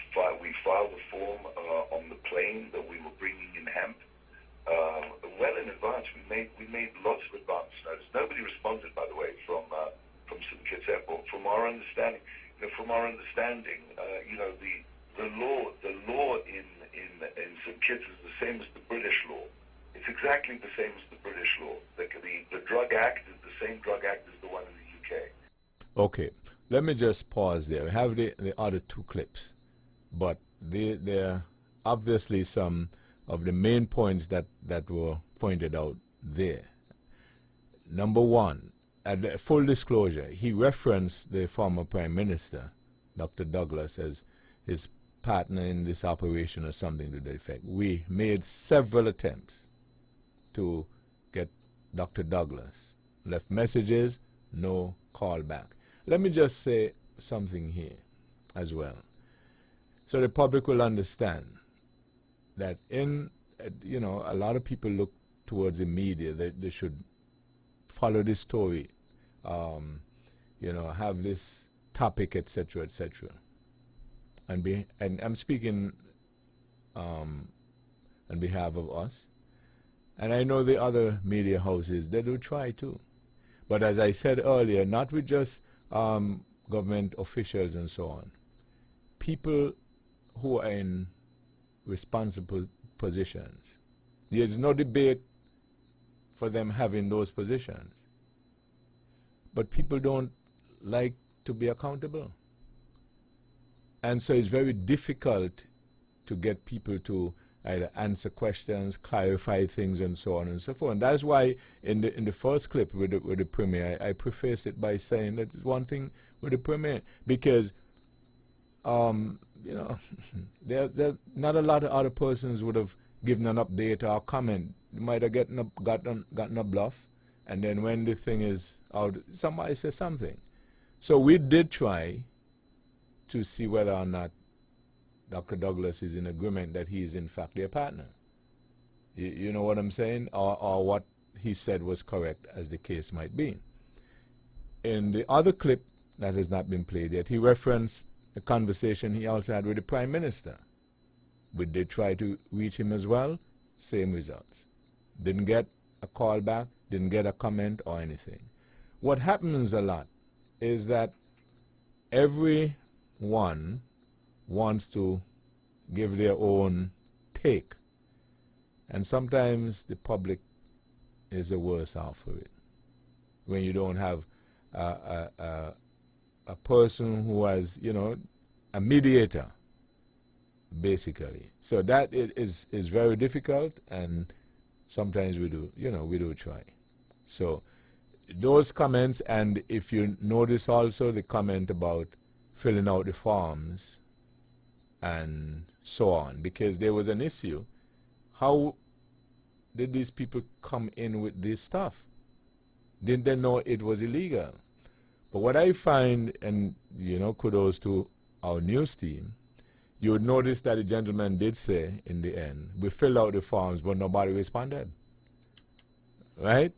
filed a form on the plane that we were bringing in hemp. Well in advance, we made lots of advance notice. Nobody responded, by the way, from St. Kitts Airport. From our understanding, the law in St. Kitts is the same as the British law. It's exactly exactly the same as the British law. The Drug Act is the same Drug Act as the one in the UK. Okay, let me just pause there. We have the other two clips, but they're obviously some of the main points that were pointed out there. Number one, at full disclosure, he referenced the former Prime Minister, Dr. Douglas, as his partner in this operation or something to that effect. We made several attempts to get Dr. Douglas. Left messages, no call back. Let me just say something here as well, so the public will understand that a lot of people look towards the media that they should follow this story, have this topic, etc., etc. And I'm speaking on behalf of us, and I know the other media houses, they do try too. But as I said earlier, not with just government officials and so on. People who are in responsible positions. There's no debate for them having those positions. But people don't like to be accountable. And so it's very difficult to get people to either answer questions, clarify things, and so on and so forth. And that's why in the first clip with the Premier, I prefaced it by saying that it's one thing with the Premier, because there not a lot of other persons would have given an update or a comment. You might have gotten a bluff, and then when the thing is out, somebody says something. So we did try to see whether or not Dr. Douglas is in agreement that he is in fact their partner. You know what I'm saying? Or what he said was correct, as the case might be. In the other clip that has not been played yet, he referenced a conversation he also had with the Prime Minister. We did try to reach him as well, same results. Didn't get a call back, didn't get a comment or anything. What happens a lot is that everyone wants to give their own take, and sometimes the public is the worse off for it. When you don't have a person who has, a mediator, basically. So that is very difficult, and sometimes we do try. So those comments, and if you notice also the comment about filling out the forms and so on, because there was an issue. How did these people come in with this stuff? Didn't they know it was illegal? But what I find, and kudos to our news team, you would notice that the gentleman did say in the end, we filled out the forms, but nobody responded. Right?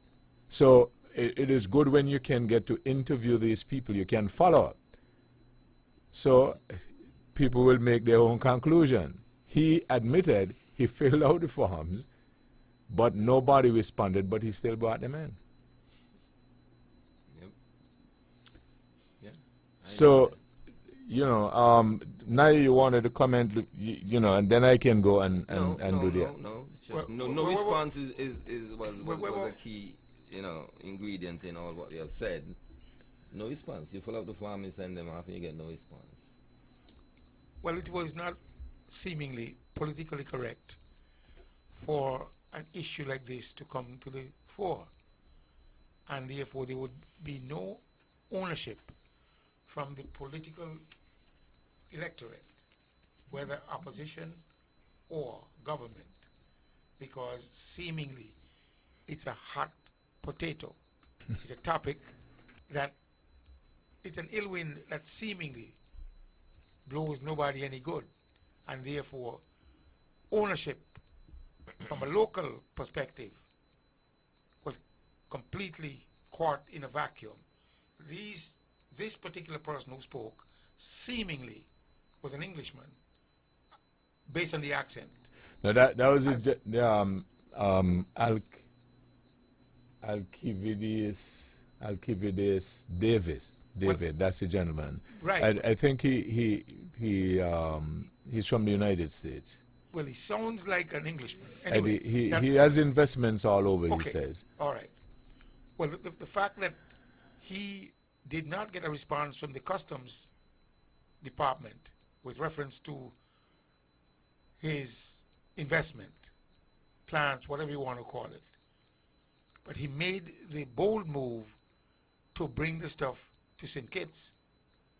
So it is good when you can get to interview these people, you can follow up. So people will make their own conclusion. He admitted he filled out the forms, but nobody responded, but he still brought them in. Yep. Yeah. So, now you wanted to comment, and then I can go and do that. No. No response was a key, ingredient in all what you have said. No response. You fill out the form and send them off, and you get no response. Well, it was not seemingly politically correct for an issue like this to come to the fore, and therefore there would be no ownership from the political electorate, whether opposition or government, because seemingly it's a hot potato. It's a topic that it's an ill wind that seemingly blows nobody any good, and therefore ownership from a local perspective was completely caught in a vacuum. This particular person who spoke seemingly was an Englishman, based on the accent. No, that was Alcibiades David. That's the gentleman. Right. I think he's from the United States. Well, he sounds like an Englishman. And Anyway, he has investments all over, okay. he says. All right. Well, the fact that he did not get a response from the Customs Department with reference to his investment plans, whatever you want to call it, but he made the bold move to bring the stuff to St. Kitts,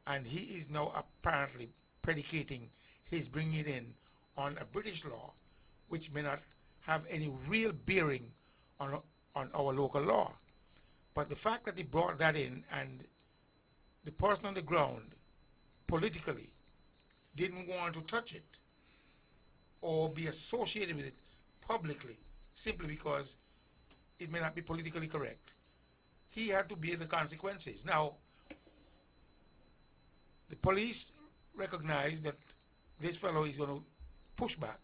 and he is now apparently predicating his bringing it in on a British law, which may not have any real bearing on our local law. But the fact that he brought that in, and the person on the ground politically didn't want to touch it or be associated with it publicly, simply because it may not be politically correct, he had to bear the consequences. Now, the police recognize that this fellow is going to push back.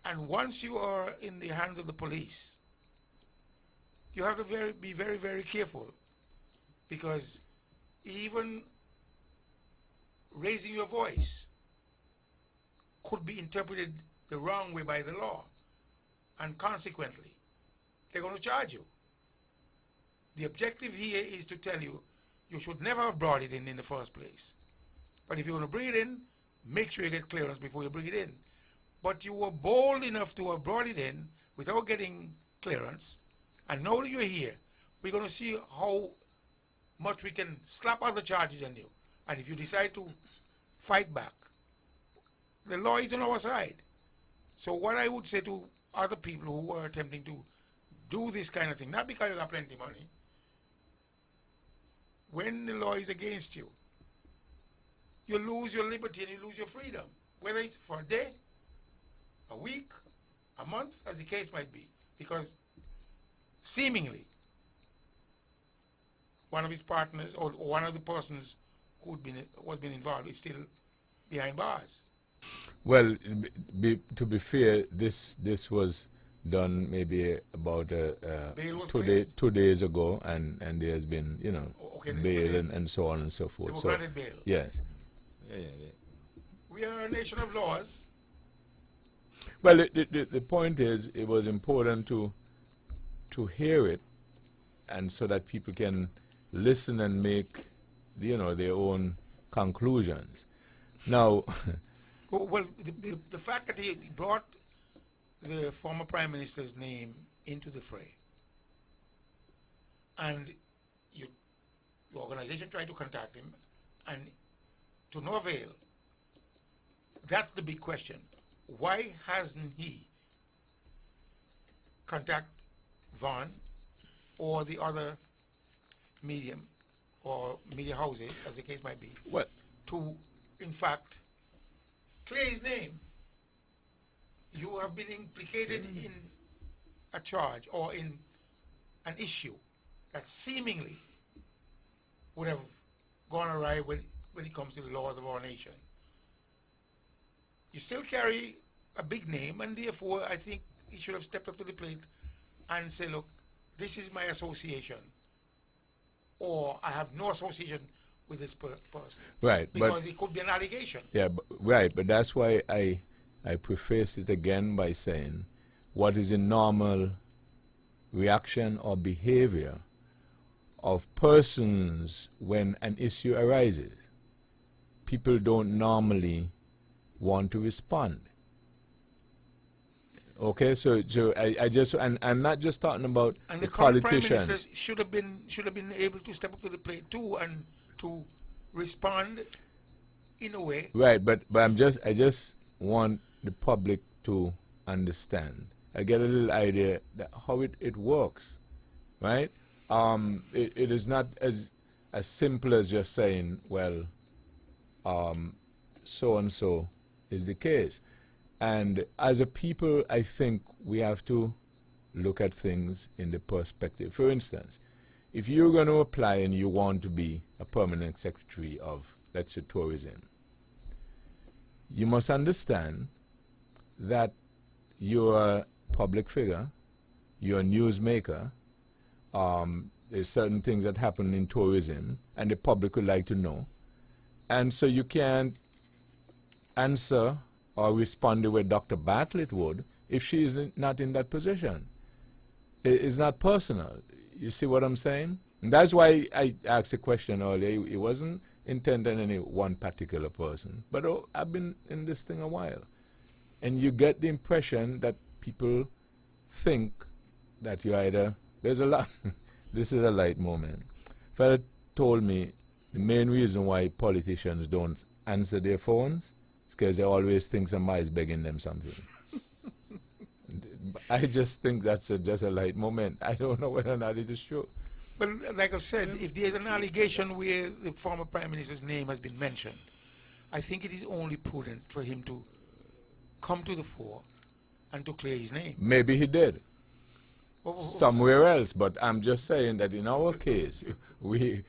And once you are in the hands of the police, you have to be very, very careful, because even raising your voice could be interpreted the wrong way by the law, and consequently, they're going to charge you. The objective here is to tell you, you should never have brought it in the first place. But if you're going to bring it in, make sure you get clearance before you bring it in. But you were bold enough to have brought it in without getting clearance, and now that you're here, we're going to see how much we can slap other charges on you. And if you decide to fight back, the law is on our side. So what I would say to other people who are attempting to do this kind of thing, not because you got plenty of money, when the law is against you, you lose your liberty and you lose your freedom, whether it's for a day, a week, a month, as the case might be, because seemingly one of his partners or one of the persons who'd been involved is still behind bars. Well, to be fair, this was done maybe about Bail was 2 days ago, and there has been, you know, Okay, bail so and so on and so forth. were So granted bail. yes. We are a nation of laws. Well, the point is, it was important to hear it, and so that people can listen and make, you know, their own conclusions. Now, Well, the fact that he brought the former Prime Minister's name into the fray, and your organization tried to contact him, and to no avail, that's the big question. Why hasn't he contacted Vaughan or the other medium or media houses, as the case might be, what? to, in fact, clear his name? You have been implicated in a charge or in an issue that seemingly would have gone awry when it comes to the laws of our nation. You still carry a big name, and therefore I think he should have stepped up to the plate and say, look, this is my association, or I have no association with this person. Right, because but it could be an allegation. yeah, right, but that's why I preface it again by saying, what is a normal reaction or behavior of persons when an issue arises? People don't normally want to respond. Okay, so I just, and I'm not just talking about And the the current Prime politicians. Minister should have been able to step up to the plate too, and to respond in a way. Right, but I just want the public to understand. I get a little idea that how it works, right? It is not as simple as just saying, well, so and so is the case. And as a people, I think we have to look at things in the perspective. For instance, if you're going to apply and you want to be a permanent secretary of, let's say, tourism, you must understand that you're a public figure, you're a newsmaker, there's certain things that happen in tourism, and the public would like to know. And so you can't answer or respond the way Dr. Bartlett would if she is not in that position. It's not personal. You see what I'm saying? And that's why I asked a question earlier. It wasn't intended any one particular person. But I've been in this thing a while. And you get the impression that people think that you either, there's a lot, this is a light moment. Fella told me the main reason why politicians don't answer their phones is because they always think somebody's begging them something. I just think that's just a light moment. I don't know whether or not it is true. But like I said, if there's an allegation where the former Prime Minister's name has been mentioned, I think it is only prudent for him to come to the fore and to clear his name. Maybe he did. Somewhere else, but I'm just saying that in our case, we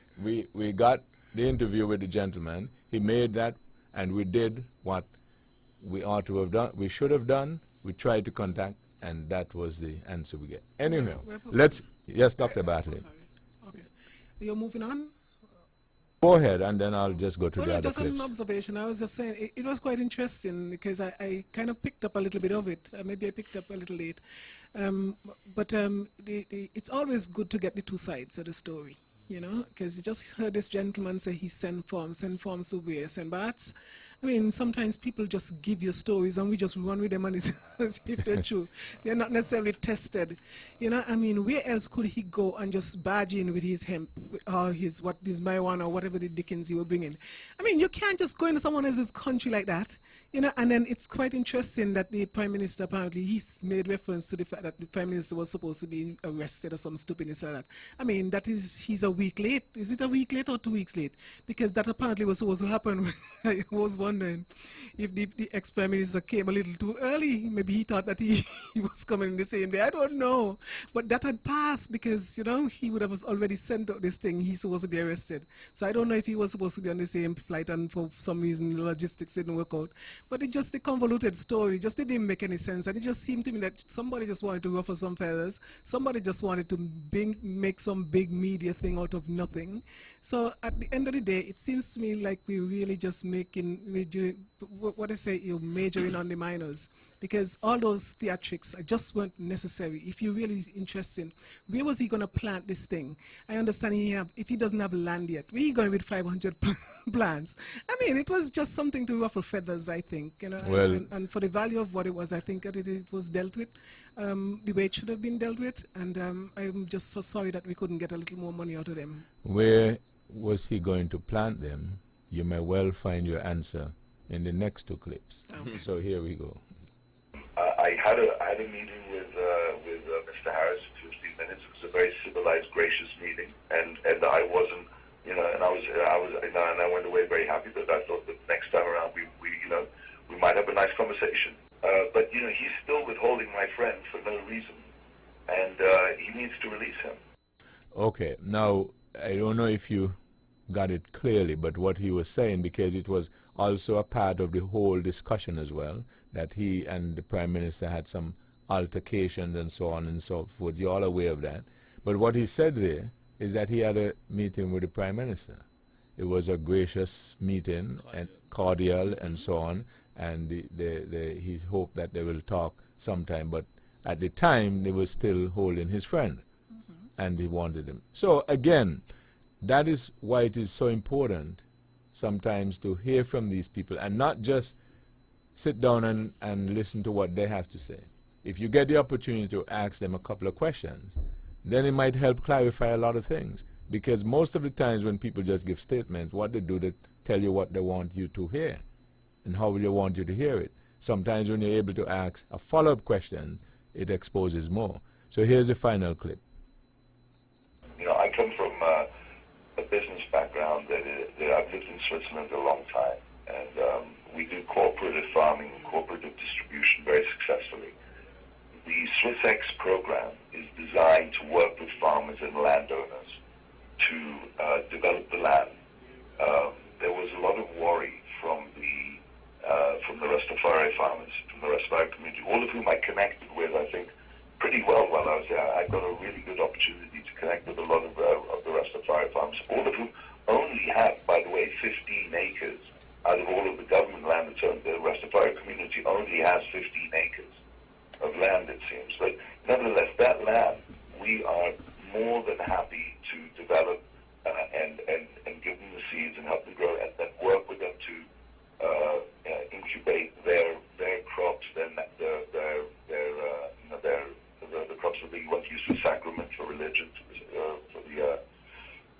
got the interview with the gentleman. He made that, and we did what we ought to have done. We should have done. We tried to contact, and that was the answer we get. Anyway, yes, Dr. Bartlett. Okay. You're moving on? Go ahead, and then I'll just go to Well, the no, other just clips. an observation. I was just saying, it was quite interesting because I kind of picked up a little bit of it. Maybe I picked up a little late. But it's always good to get the two sides of the story, you know, because you just heard this gentleman say he sent forms to where, send bats. I mean, sometimes people just give you stories and we just run with them and it's as if they're true. They're not necessarily tested. You know, I mean, where else could he go and just barge in with his hemp or his marijuana or whatever the dickens he were bringing? I mean, you can't just go into someone else's country like that. You know, and then it's quite interesting that the Prime Minister apparently he's made reference to the fact that the Prime Minister was supposed to be arrested or some stupidness like that. I mean, he's a week late. Is it a week late or 2 weeks late? Because that apparently was supposed to happen. I was wondering if the ex-Prime Minister came a little too early. Maybe he thought that he was coming in the same day. I don't know. But that had passed because, you know, he would have already sent out this thing. He's supposed to be arrested. So I don't know if he was supposed to be on the same flight and for some reason the logistics didn't work out. But it just a convoluted story. Just didn't make any sense. And it just seemed to me that somebody just wanted to ruffle some feathers. Somebody just wanted to make some big media thing out of nothing. So at the end of the day, it seems to me like we're really just you're majoring on the minors. Because all those theatrics just weren't necessary. If you're really interested, where was he going to plant this thing? I understand if he doesn't have land yet, where are you going with 500 plants? I mean, it was just something to ruffle feathers, I think. You know, Well, and for the value of what it was, I think that it was dealt with the way it should have been dealt with. And I'm just so sorry that we couldn't get a little more money out of them. Where was he going to plant them? You may well find your answer in the next two clips. Okay. So here we go. I had a meeting with Mr. Harris for 15 minutes. It was a very civilized, gracious meeting, and I wasn't, you know, and I went away very happy. But I thought that next time around we might have a nice conversation. But you know, he's still withholding my friend for no reason, and he needs to release him. Okay, now I don't know if you got it clearly, but what he was saying, because it was also a part of the whole discussion as well, that he and the Prime Minister had some altercations and so on and so forth. You're all aware of that. But what he said there is that he had a meeting with the Prime Minister. It was a gracious meeting and cordial and so on, and he hoped that they will talk sometime. But at the time, they were still holding his friend, and he wanted him. So again, that is why it is so important sometimes to hear from these people and not just sit down and listen to what they have to say. If you get the opportunity to ask them a couple of questions, then it might help clarify a lot of things. Because most of the times when people just give statements, what they do, they tell you what they want you to hear and how they want you to hear it. Sometimes when you're able to ask a follow-up question, it exposes more. So here's the final clip. You know, I come from a business background that I've lived in Switzerland a long time, and we do cooperative farming and cooperative distribution very successfully. The SwissX program is designed to work with farmers and landowners to develop the land. There was a lot of worry from the Rastafari farmers, from the Rastafari community, all of whom I connected with, I think, pretty well while I was there. I got a really good opportunity to connect with a lot of the Rastafari farmers, all of whom only have, by the way, 15 acres out of all of the government land that's owned. The Rastafari community to develop and give them the seeds and help them grow and work with them to incubate their crops, the crops that they want to use for sacrament, for religion,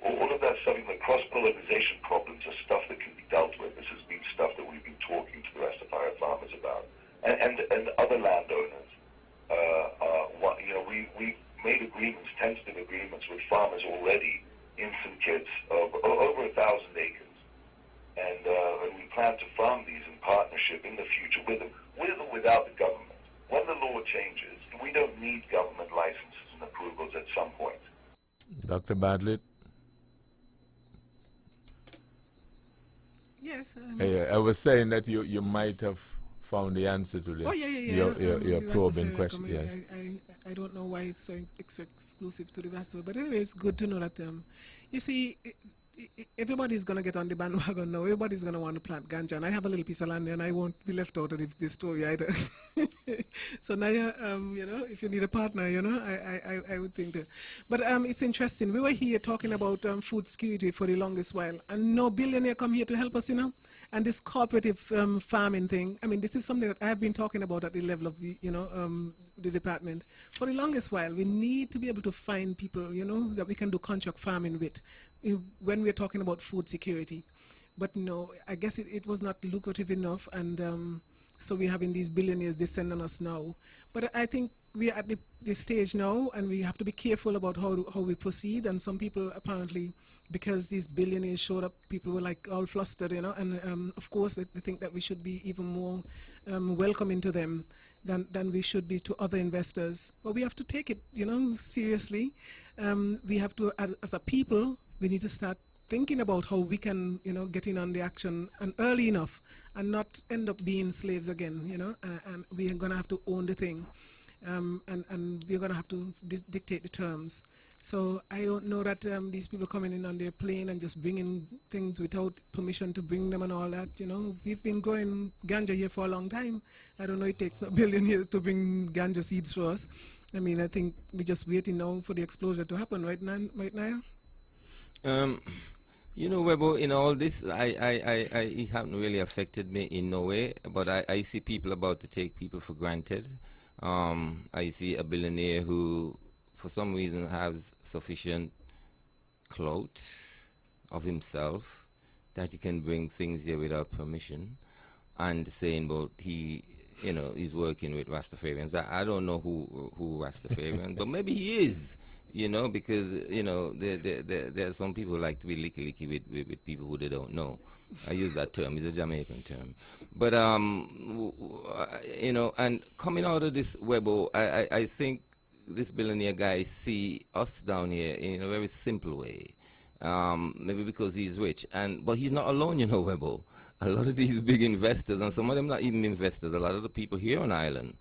all of that stuff. The cross-pollination problems are stuff that can be dealt with. This has been stuff that we've been talking to the rest of our farmers about, and other landowners. We've made agreements, tentative agreements with farmers already in St. Kitts of over 1,000 acres. And we plan to farm these in partnership in the future with them, with or without the government. When the law changes, we don't need government licenses and approvals at some point. Dr. Badlett? Yes. I was saying that you might have found the answer to this. Oh, yeah. Your the probing Rastafari question, community. yes. I don't know why it's so exclusive to the Rastafari, but anyway, it's good to know that, you see, everybody's going to get on the bandwagon now. Everybody's going to want to plant ganja, and I have a little piece of land there, and I won't be left out of this story either. So now, if you need a partner, I would think that. But it's interesting. We were here talking about food security for the longest while, and no billionaire come here to help us, And this cooperative farming thing, I mean, this is something that I have been talking about at the level of, the department. For the longest while, we need to be able to find people, that we can do contract farming with when we're talking about food security. But no, I guess it was not lucrative enough, and so we're having these billionaires descend on us now. But I think we're at the stage now, and we have to be careful about how we proceed. And some people apparently, because these billionaires showed up, people were like all flustered, and of course they think that we should be even more welcoming to them than we should be to other investors. But we have to take it, seriously. We have to, as a people, we need to start thinking about how we can, get in on the action and early enough and not end up being slaves again, and we're going to have to own the thing. And we're going to have to dictate the terms. So I don't know that these people coming in on their plane and just bringing things without permission to bring them and all that, We've been growing ganja here for a long time. I don't know it takes a billion years to bring ganja seeds for us. I mean, I think we're just waiting now for the explosion to happen, right now? Webo, in all this, it hasn't really affected me in no way, but I see people about to take people for granted. I see a billionaire who, for some reason, has sufficient clout of himself that he can bring things here without permission, and saying, well, he's working with Rastafarians. I don't know who Rastafarians, but maybe he is. Because there are some people who like to be licky with people who they don't know. I use that term; it's a Jamaican term. But and coming out of this Webo, I think this billionaire guy see us down here in a very simple way. Maybe because he's rich, but he's not alone, Webo. A lot of these big investors, and some of them not even investors. A lot of the people here on island.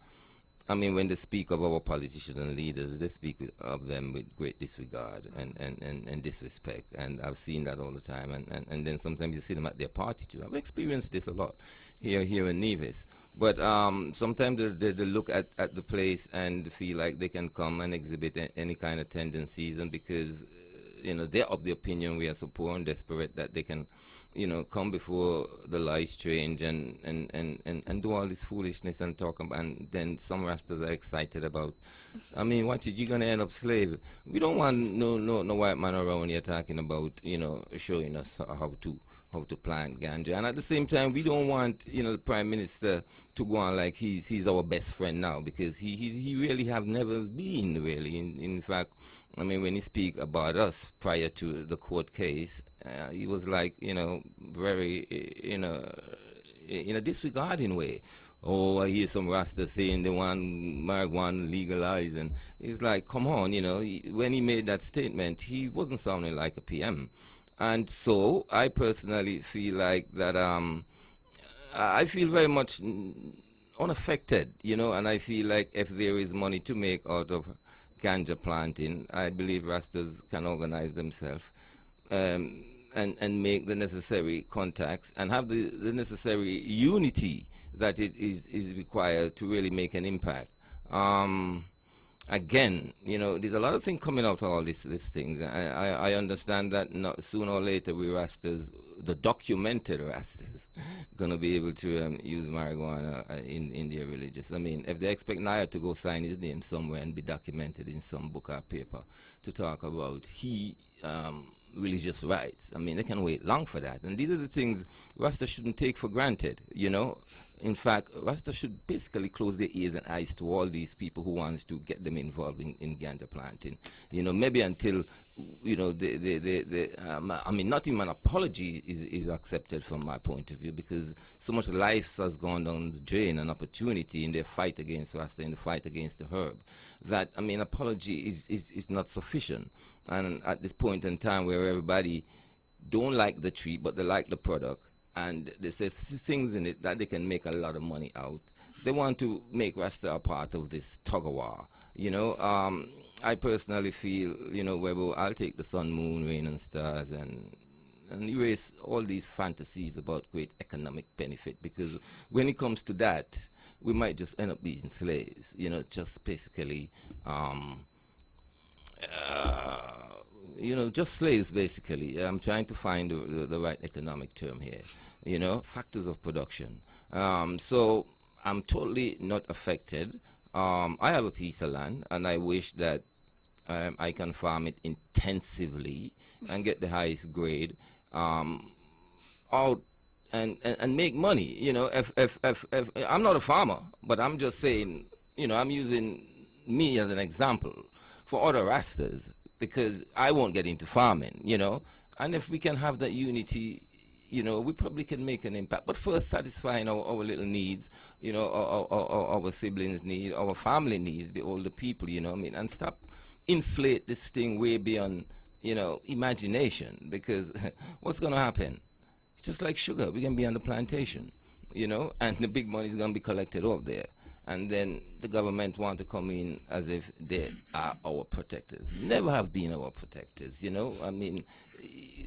I mean, when they speak of our politicians and leaders, they speak of them with great disregard and disrespect. And I've seen that all the time. And then sometimes you see them at their party too. I've experienced this a lot here in Nevis. But sometimes they look at the place and feel like they can come and exhibit any kind of tendencies. And because, they're of the opinion we are so poor and desperate that they can, come before the lights change and do all this foolishness and talk about, and then some Rastas are excited about, I mean, what is you going to end up slave? We don't want no white man around here talking about, showing us how to plant ganja. And at the same time, we don't want, the Prime Minister to go on like he's our best friend now, because he really have never been, really. In fact, I mean, when he speak about us prior to the court case, he was like, very, in a disregarding way. Oh, I hear some Rasta saying they want marijuana legalized, and it's like, come on, when he made that statement, he wasn't sounding like a PM. And so I personally feel like that I feel very much unaffected, and I feel like if there is money to make out of ganja planting, I believe Rastas can organize themselves and make the necessary contacts and have the necessary unity that it is required to really make an impact. again, there's a lot of things coming out of all these things. I understand that sooner or later we Rastas, the documented Rastas, gonna be able to use marijuana in their religious. I mean, if they expect Naya to go sign his name somewhere and be documented in some book or paper to talk about religious rights, I mean, they can wait long for that. And these are the things Rasta shouldn't take for granted, In fact, Rasta should basically close their ears and eyes to all these people who wants to get them involved in ganja planting. Maybe until, I mean, not even an apology is accepted from my point of view, because so much life has gone down the drain and opportunity in their fight against Rasta, in the fight against the herb, that, I mean, apology is not sufficient. And at this point in time where everybody don't like the tree, but they like the product, and there's things in it that they can make a lot of money out, they want to make Rasta a part of this tug-of-war. I personally feel, where I'll take the sun, moon, rain, and stars and erase all these fantasies about great economic benefit, because when it comes to that, we might just end up being slaves, just basically, just slaves, basically. I'm trying to find the right economic term here, factors of production. So I'm totally not affected. I have a piece of land, and I wish that I can farm it intensively and get the highest grade out and make money. If I'm not a farmer, but I'm just saying, I'm using me as an example for other Rastas, because I won't get into farming, and if we can have that unity, we probably can make an impact. But first, satisfying our little needs, our siblings' needs, our family needs, the older people, and stop inflate this thing way beyond, imagination, because what's going to happen? It's just like sugar. We're going to be on the plantation, and the big money is going to be collected up there. And then the government want to come in as if they are our protectors. Never have been our protectors, I mean,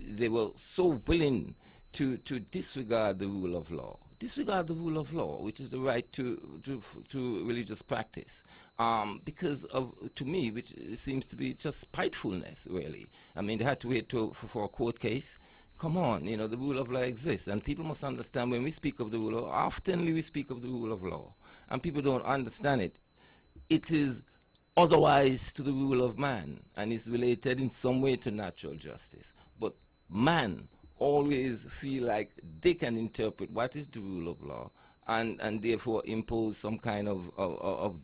they were so willing to disregard the rule of law. Disregard the rule of law, which is the right to religious practice. Because of, to me, which seems to be just spitefulness, really. I mean, they had to wait for a court case. Come on, the rule of law exists. And people must understand when we speak of the rule of law, oftenly we speak of the rule of law. And people don't understand it. It is otherwise to the rule of man, and is related in some way to natural justice. But man always feel like they can interpret what is the rule of law, and therefore impose some kind of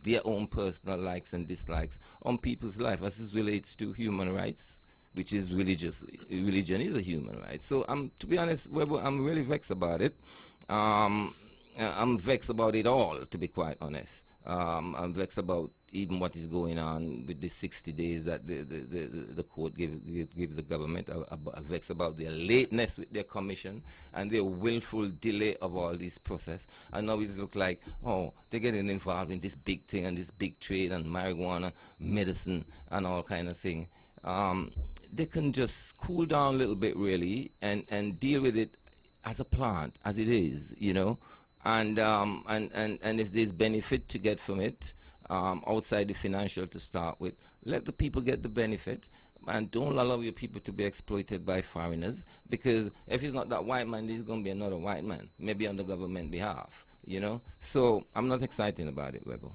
their own personal likes and dislikes on people's life, as it relates to human rights, which is religion is a human right. So to be honest, Webber, I'm really vexed about it. I'm vexed about it all, to be quite honest. I'm vexed about even what is going on with the 60 days that the court gives the government. I'm vexed about their lateness with their commission and their willful delay of all this process. And now it looks like, they're getting involved in this big thing and this big trade and marijuana, medicine, and all kind of thing. They can just cool down a little bit, really, and deal with it as a plant, as it is, And if there's benefit to get from it, outside the financial to start with, let the people get the benefit, and don't allow your people to be exploited by foreigners, because if it's not that white man, there's going to be another white man, maybe on the government behalf, So I'm not excited about it, Webber.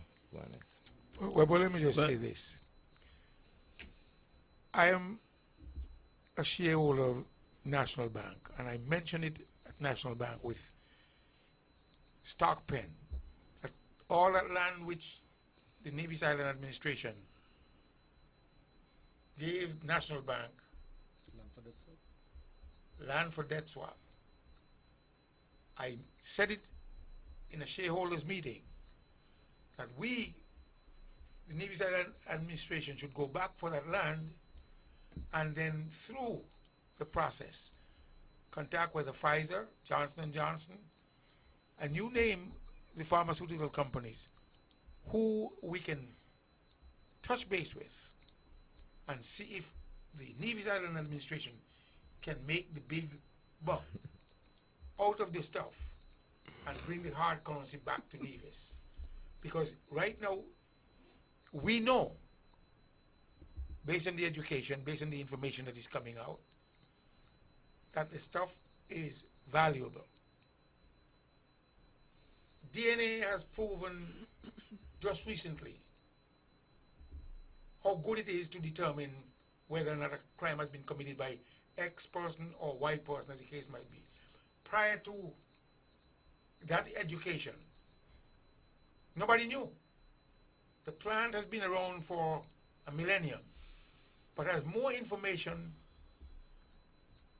Well, let me just say this. I am a shareholder of National Bank, and I mentioned it at National Bank with Stock Pen. All that land which the Nevis Island Administration gave National Bank, land for debt swap. I said it in a shareholders meeting that we, the Nevis Island Administration, should go back for that land and then through the process contact with Pfizer, Johnson & Johnson, and you name the pharmaceutical companies who we can touch base with and see if the Nevis Island Administration can make the big buck out of this stuff and bring the hard currency back to Nevis. Because right now, we know based on the education, based on the information that is coming out, that the stuff is valuable. DNA has proven just recently how good it is to determine whether or not a crime has been committed by X person or Y person, as the case might be. Prior to that education, nobody knew. The plant has been around for a millennium, but as more information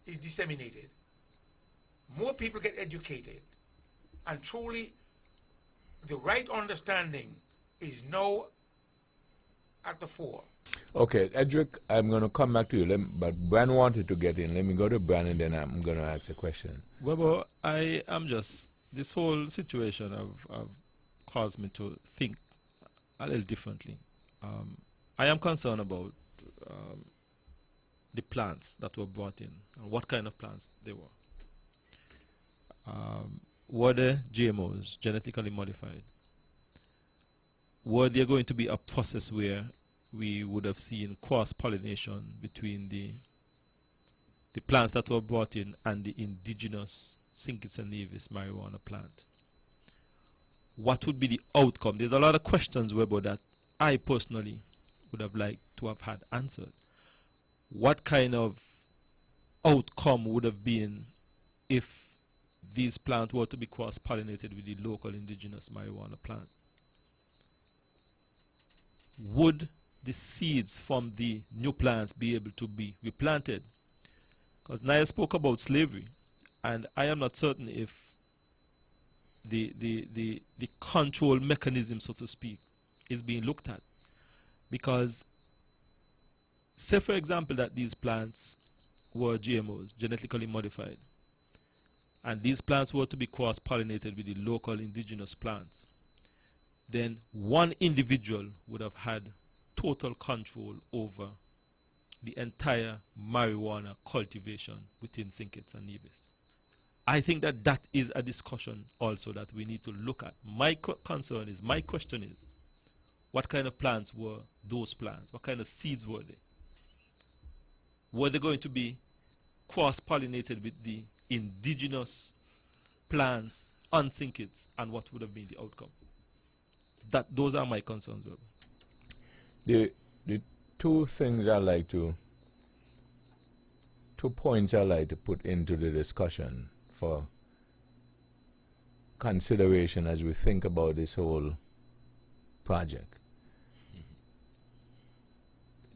is disseminated, more people get educated, and truly the right understanding is now at the fore. Okay, Edric, I'm going to come back to you, but Bran wanted to get in. Let me go to Bran and then I'm going to ask a question. Well, I am just, this whole situation have caused me to think a little differently. I am concerned about the plants that were brought in and what kind of plants they were. Were they GMOs, genetically modified? Were there going to be a process where we would have seen cross-pollination between the plants that were brought in and the indigenous St. Kitts and Nevis marijuana plant? What would be the outcome? There's a lot of questions, Webo, that I personally would have liked to have had answered. What kind of outcome would have been if these plants were to be cross-pollinated with the local indigenous marijuana plant? Would the seeds from the new plants be able to be replanted? Because Naya spoke about slavery, and I am not certain if the control mechanism, so to speak, is being looked at. Because, say for example that these plants were GMOs, genetically modified, and these plants were to be cross-pollinated with the local indigenous plants, then one individual would have had total control over the entire marijuana cultivation within St. Kitts and Nevis. I think that that is a discussion also that we need to look at. My concern is, my question is, what kind of plants were those plants? What kind of seeds were they? Were they going to be cross-pollinated with the indigenous plants on St. Kitts, and what would have been the outcome? Those are my concerns. The two things I like to, 2 points I like to put into the discussion for consideration as we think about this whole project.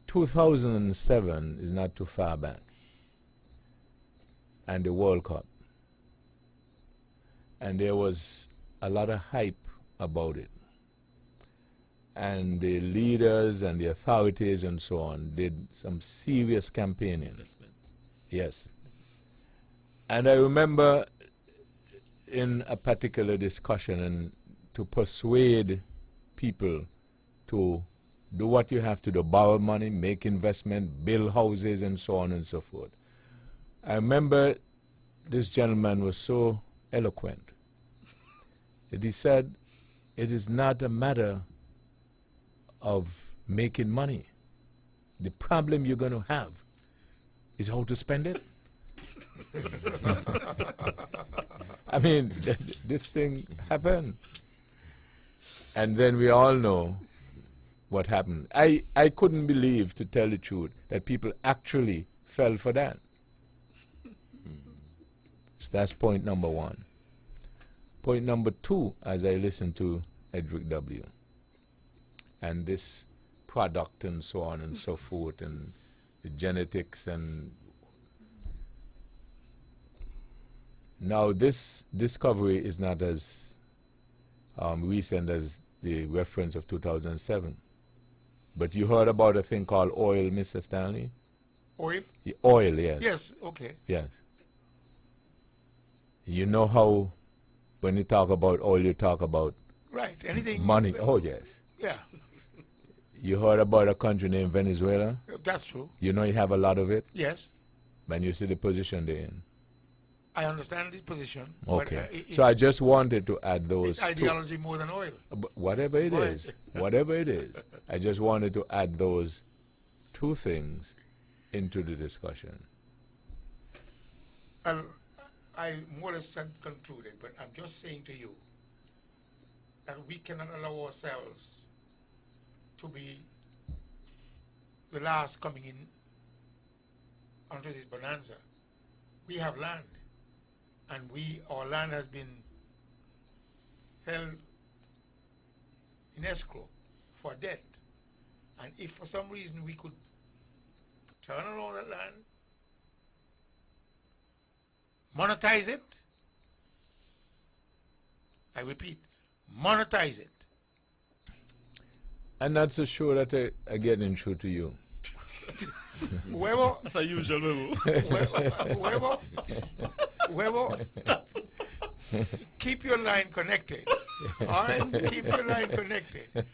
2007 is not too far back, and the World Cup. And there was a lot of hype about it. And the leaders and the authorities and so on did some serious campaigning. Yes. And I remember in a particular discussion, and to persuade people to do what you have to do, borrow money, make investment, build houses and so on and so forth. I remember this gentleman was so eloquent that he said, it is not a matter of making money. The problem you're going to have is how to spend it. I mean, this thing happened. And then we all know what happened. I couldn't believe, to tell the truth, that people actually fell for that. So that's point number one. Point number two, as I listened to Edric W., and this product and so on and so forth, and the genetics, and now this discovery is not as recent as the reference of 2007. But you heard about a thing called oil, Mr. Stanley? Oil? Oil, yes. Yes, okay. Yes. You know how when you talk about oil, you talk about right, anything money. Oh, yes. Yeah. You heard about a country named Venezuela? That's true. You know you have a lot of it? Yes. And you see the position they're in. I understand this position. Okay. So I just wanted to add those. It's ideology more than oil. Whatever it is, whatever it is, I just wanted to add those two things into the discussion. And I more or less had concluded, but I'm just saying to you that we cannot allow ourselves to be the last coming in onto this bonanza. We have land, and our land has been held in escrow for debt. And if for some reason we could turn around that land, monetize it, I repeat, monetize it. And that's a show that I getting through to you. Huevo, That's a usual huevo. huevo, keep your line connected. All right, keep your line connected.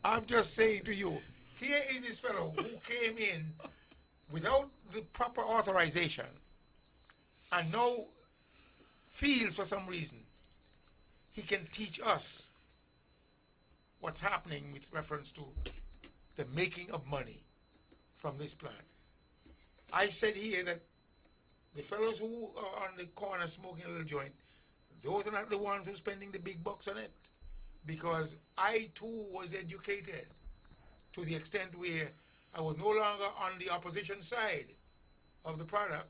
I'm just saying to you, here is this fellow who came in without the proper authorization and now feels for some reason he can teach us what's happening with reference to the making of money from this plant. I said here that the fellows who are on the corner smoking a little joint, those are not the ones who are spending the big bucks on it. Because I too was educated to the extent where I was no longer on the opposition side of the product,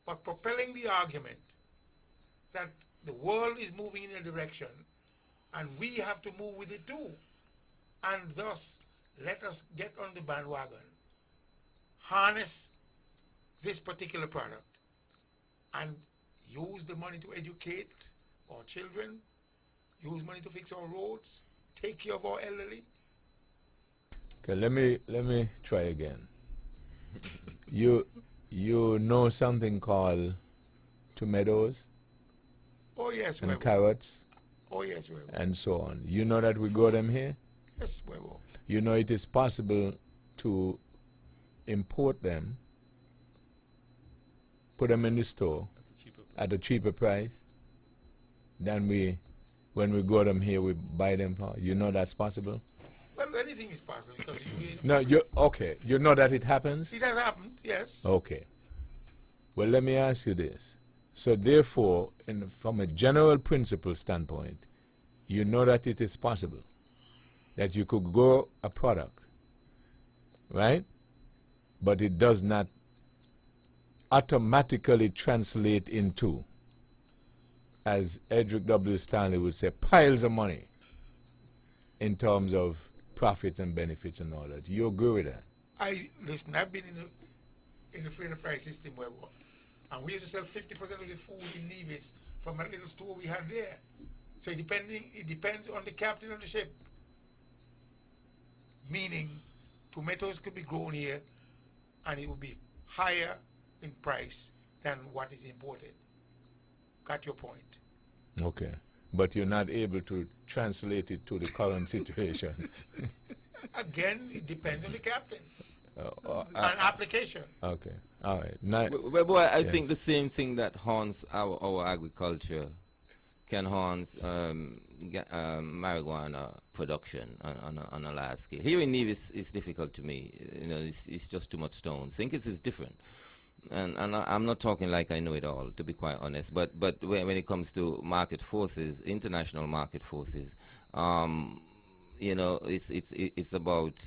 but propelling the argument that the world is moving in a direction and we have to move with it too. And thus, let us get on the bandwagon, harness this particular product, and use the money to educate our children, use money to fix our roads, take care of our elderly. Okay, let me try again. You know something called tomatoes Oh yes, and Huevo. carrots Oh yes, Huevo. and so on. You know that we grow them here? Yes, Huevo. You know it is possible to import them, put them in the store at a cheaper price than when we grow them here, we buy them for. You know that's possible? Well, anything is possible because No, okay. You know that it happens? it has happened, yes. Okay. Well, let me ask you this. So therefore, from a general principle standpoint, you know that it is possible that you could grow a product, right? But it does not automatically translate into, as Edric W. Stanley would say, piles of money in terms of profit and benefits and all that. Do you agree with that? Listen, I've been in the free enterprise system where and we used to sell 50% of the food in Nevis from a little store we had there. So it depends on the captain of the ship. Meaning, tomatoes could be grown here and it would be higher in price than what is imported. Got your point. Okay. But you're not able to translate it to the current situation. Again, it depends on the captain. An application. Okay. All right. Well, I yes. think the same thing that haunts our agriculture can haunt marijuana production on a large scale. Here in Nevis, it's difficult to me. You know, it's just too much stone. Sinkers is different. And I'm not talking like I know it all, to be quite honest. But when it comes to market forces, international market forces, you know, it's about.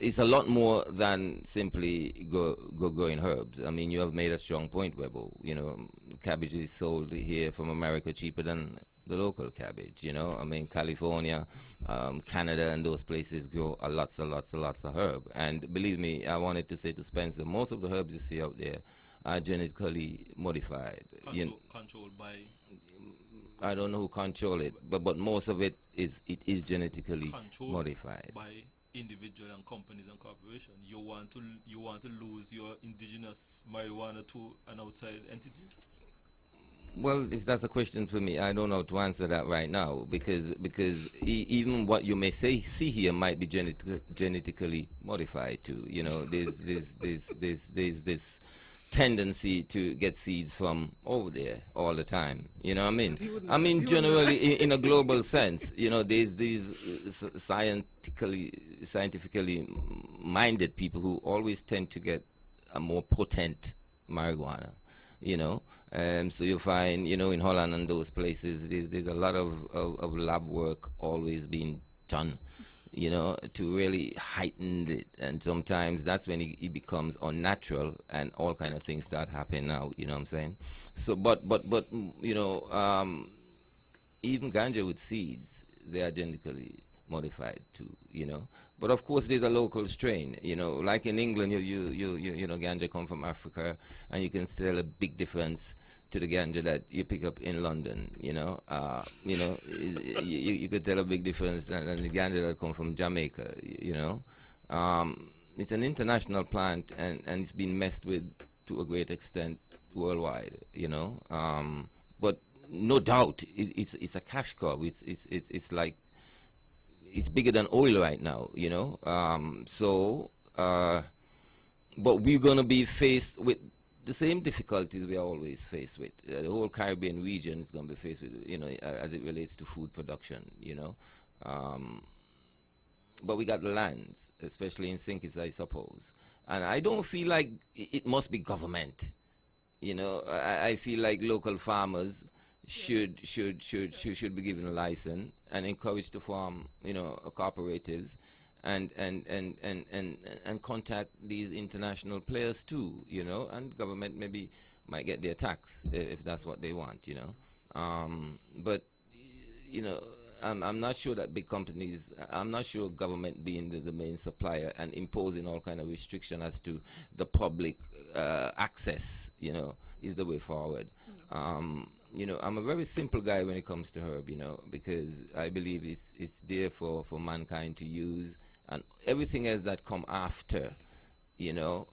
It's a lot more than simply growing herbs. I mean, you have made a strong point, Webo. You know, cabbage is sold here from America cheaper than the local cabbage. You know, I mean, California, Canada, and those places grow lots of herb. And believe me, I wanted to say to Spencer, most of the herbs you see out there are genetically modified. Controlled by. I don't know who control it, but most of it is genetically modified. By individual and companies and corporations. You want to lose your indigenous marijuana to an outside entity? Well, if that's a question for me, I don't know how to answer that right now because even what you may see here might be genetically modified too. You know, there's this tendency to get seeds from over there all the time. You know what I mean? He wouldn't I know. mean, He wouldn't know. generally, in a global sense, you know, there's these scientifically minded people who always tend to get a more potent marijuana, you know. So you find, you know, in Holland and those places, there's a lot of lab work always being done, you know, to really heighten it. And sometimes that's when it becomes unnatural and all kind of things start happening now, you know what I'm saying? So, but you know, even ganja with seeds, they are genetically modified too, you know. But of course, there's a local strain, you know. Like in England, you know, ganja come from Africa, and you can tell a big difference to the ganja that you pick up in London, you know. You know, you could tell a big difference than the ganja that come from Jamaica, you know. It's an international plant, and it's been messed with to a great extent worldwide, you know. But no doubt, it's a cash cow. It's like, it's bigger than oil right now, you know. But we're gonna be faced with the same difficulties we are always faced with. The whole Caribbean region is gonna be faced with, you know, as it relates to food production, you know. But we got the lands, especially in St. Kitts, I suppose. And I don't feel like it must be government. You know, I feel like local farmers should be given a license and encouraged to form, you know, cooperatives and contact these international players too, you know, and government maybe might get their tax if that's what they want, you know. But, you know, I'm not sure that big companies, I'm not sure government being the main supplier and imposing all kind of restriction as to the public access, you know, is the way forward. You know, I'm a very simple guy when it comes to herb, you know, because I believe it's there for mankind to use, and everything else that come after, you know,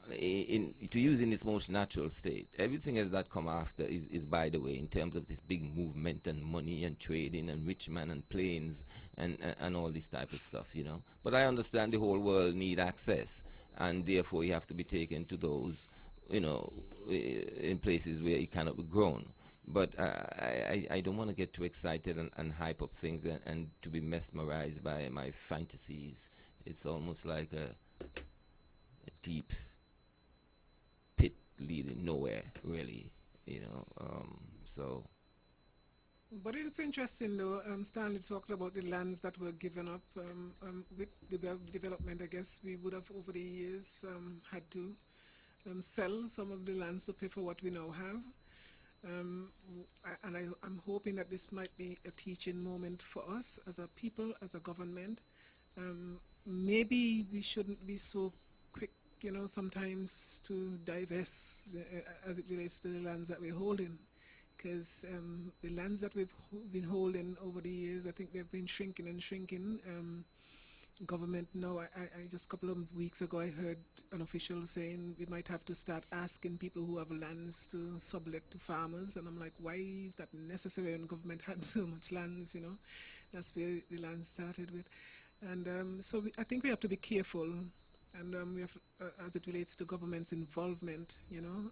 to use in its most natural state. Everything else that come after is by the way, in terms of this big movement and money and trading and rich man and planes and all this type of stuff, you know. But I understand the whole world need access, and therefore you have to be taken to those, you know, in places where it cannot be grown. But I don't want to get too excited and hype up things and to be mesmerized by my fantasies. It's almost like a deep pit leading nowhere, really, you know. So. But it's interesting, though. Stanley talked about the lands that were given up with development. I guess we would have, over the years, had to sell some of the lands to pay for what we now have. And I'm hoping that this might be a teaching moment for us as a people, as a government. Maybe we shouldn't be so quick, you know, sometimes to divest as it relates to the lands that we're holding. Because the lands that we've been holding over the years, I think they've been shrinking and shrinking. Government now, I just a couple of weeks ago, I heard an official saying we might have to start asking people who have lands to sublet to farmers, and I'm like, why is that necessary when government had so much lands, you know? That's where the land started with. And so I think we have to be careful, and we have, as it relates to government's involvement, you know,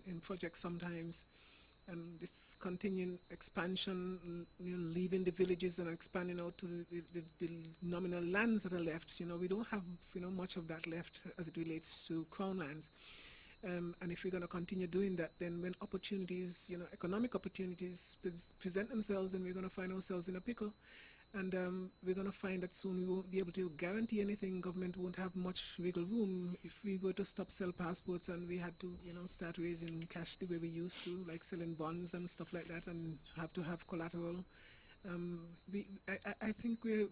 in projects sometimes. And this continuing expansion, you know, leaving the villages and expanding out to the nominal lands that are left. You know, we don't have, you know, much of that left as it relates to crown lands. And if we're going to continue doing that, then when opportunities, you know, economic opportunities present themselves, then we're going to find ourselves in a pickle. And we're going to find that soon we won't be able to guarantee anything. Government won't have much wiggle room if we were to stop sell passports and we had to, you know, start raising cash the way we used to, like selling bonds and stuff like that, and have to have collateral. I think we're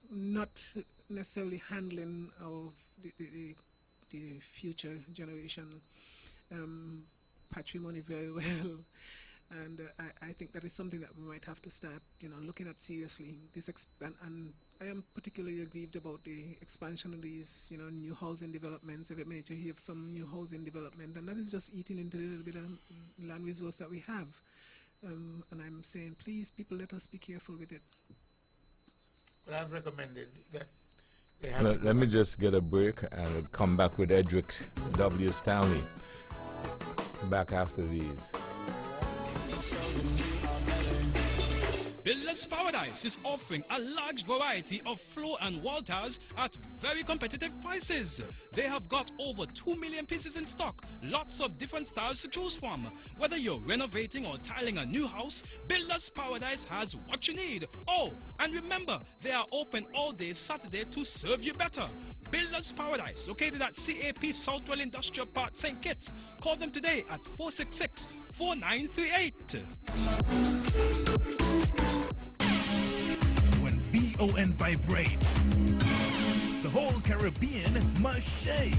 not necessarily handling of the future generation patrimony very well. And I think that is something that we might have to start, you know, looking at seriously. And I am particularly aggrieved about the expansion of these, you know, new housing developments. Every minute you hear of some new housing development, and that is just eating into the little bit of land resource that we have. And I'm saying, please, people, let us be careful with it. Well, I've recommended that they have. Let me just get a break and we'll come back with Edric W. Stanley. Back after these. Builders Paradise is offering a large variety of floor and wall tiles at very competitive prices. They have got over 2 million pieces in stock, lots of different styles to choose from. Whether you're renovating or tiling a new house, Builders Paradise has what you need. Oh, and remember, they are open all day Saturday to serve you better. Builders Paradise, located at CAP Southwell Industrial Park, St. Kitts. Call them today at 466-4938. When VON vibrates, the whole Caribbean must shake.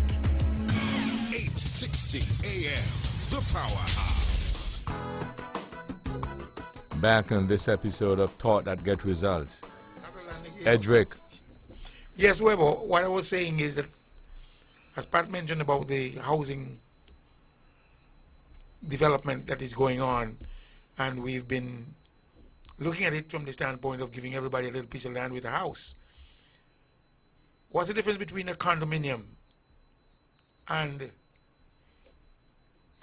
860 AM, the Powerhouse. Back on this episode of Thought That Get Results. Edric. Yes, Webber, what I was saying is that, as Pat mentioned about the housing development that is going on, and we've been looking at it from the standpoint of giving everybody a little piece of land with a house. What's the difference between a condominium and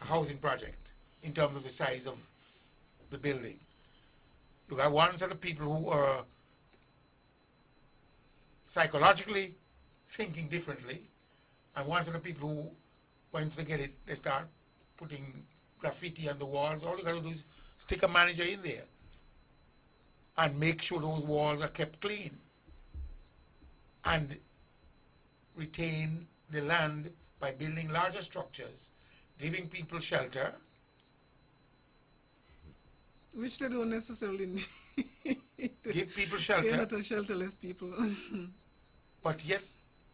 a housing project in terms of the size of the building? You got one set of people who are psychologically thinking differently, and one set of people who, once they get it, they start putting graffiti on the walls. All you got to do is stick a manager in there and make sure those walls are kept clean and retain the land by building larger structures, giving people shelter. Which they don't necessarily need. Give people shelter. They're not a shelterless people. But yet